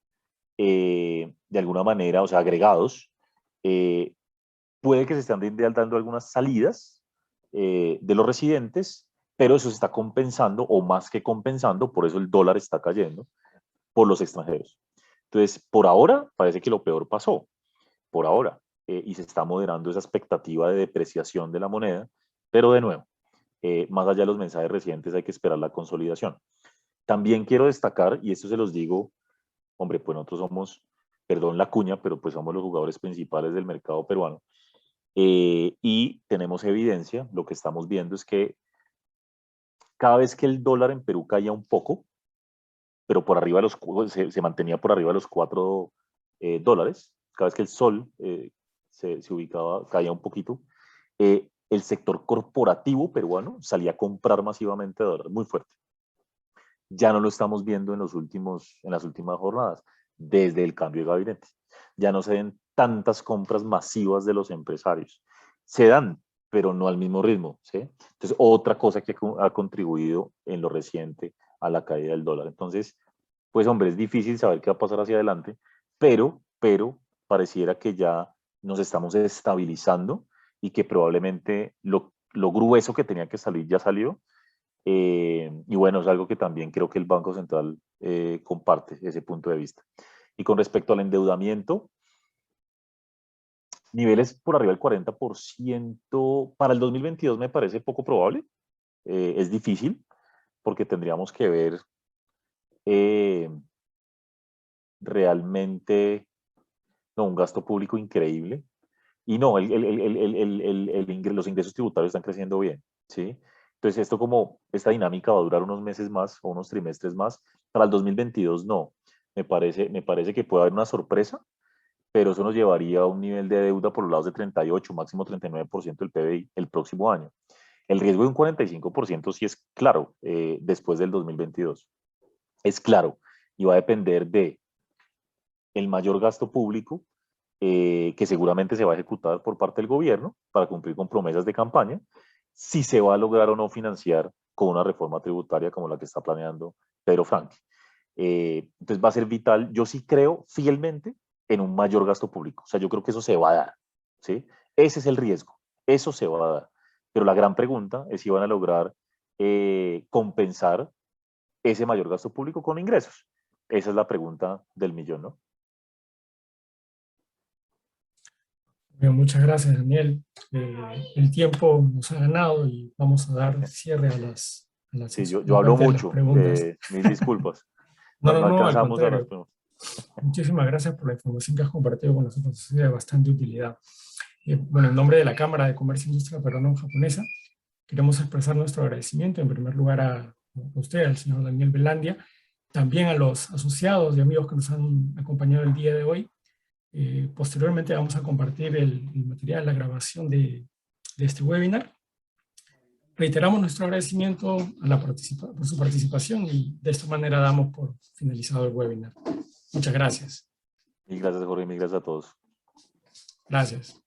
de alguna manera, o sea, agregados, eh, puede que se estén dando algunas salidas de los residentes, pero eso se está compensando, o más que compensando, por eso el dólar está cayendo, por los extranjeros. Entonces, por ahora, parece que lo peor pasó, por ahora, y se está moderando esa expectativa de depreciación de la moneda, pero de nuevo, más allá de los mensajes recientes, hay que esperar la consolidación. También quiero destacar, y esto se los digo, hombre, pues nosotros somos, perdón la cuña, pero pues somos los jugadores principales del mercado peruano. Y tenemos evidencia, lo que estamos viendo es que cada vez que el dólar en Perú caía un poco, pero por arriba de se mantenía por arriba de los $4, cada vez que el sol se ubicaba, caía un poquito, el sector corporativo peruano salía a comprar masivamente dólares, muy fuerte. Ya no lo estamos viendo en las últimas jornadas, desde el cambio de gabinete. Ya no se ven tantas compras masivas de los empresarios. Se dan, pero no al mismo ritmo, ¿sí? Entonces, otra cosa que ha contribuido en lo reciente a la caída del dólar. Entonces, pues hombre, es difícil saber qué va a pasar hacia adelante, pero pareciera que ya nos estamos estabilizando y que probablemente lo grueso que tenía que salir ya salió. Y bueno, es algo que también creo que el Banco Central comparte ese punto de vista. Y con respecto al endeudamiento, niveles por arriba del 40% para el 2022 me parece poco probable. Es difícil porque tendríamos que ver realmente un gasto público increíble. Y no, los ingresos tributarios están creciendo bien, ¿sí? Entonces, esta dinámica va a durar unos meses más o unos trimestres más. Para el 2022 no. Me parece que puede haber una sorpresa, pero eso nos llevaría a un nivel de deuda por los lados de 38, máximo 39% del PBI el próximo año. El riesgo de un 45% sí es claro después del 2022. Es claro y va a depender de el mayor gasto público que seguramente se va a ejecutar por parte del gobierno para cumplir con promesas de campaña, si se va a lograr o no financiar con una reforma tributaria como la que está planeando Pedro Franque. Entonces va a ser vital, yo sí creo fielmente en un mayor gasto público, o sea, yo creo que eso se va a dar, ¿sí? Ese es el riesgo, eso se va a dar, pero la gran pregunta es si van a lograr compensar ese mayor gasto público con ingresos. Esa es la pregunta del millón, ¿no? Bien, muchas gracias, Daniel. El tiempo nos ha ganado y vamos a dar cierre Sí, a yo la hablo parte de las mucho, preguntas. mil disculpas. No, No, no, no no, al alcanzamos a las contrario. preguntas. Muchísimas gracias por la información que has compartido con nosotros. Ha sido de bastante utilidad. Bueno, en nombre de la Cámara de Comercio e Industria Peruano-Japonesa, queremos expresar nuestro agradecimiento, en primer lugar, a usted, al señor Daniel Velandia, también a los asociados y amigos que nos han acompañado el día de hoy. Posteriormente vamos a compartir el material, la grabación de este webinar. Reiteramos nuestro agradecimiento por su participación y de esta manera damos por finalizado el webinar. Muchas gracias. Mil gracias, Jorge, mil gracias a todos. Gracias.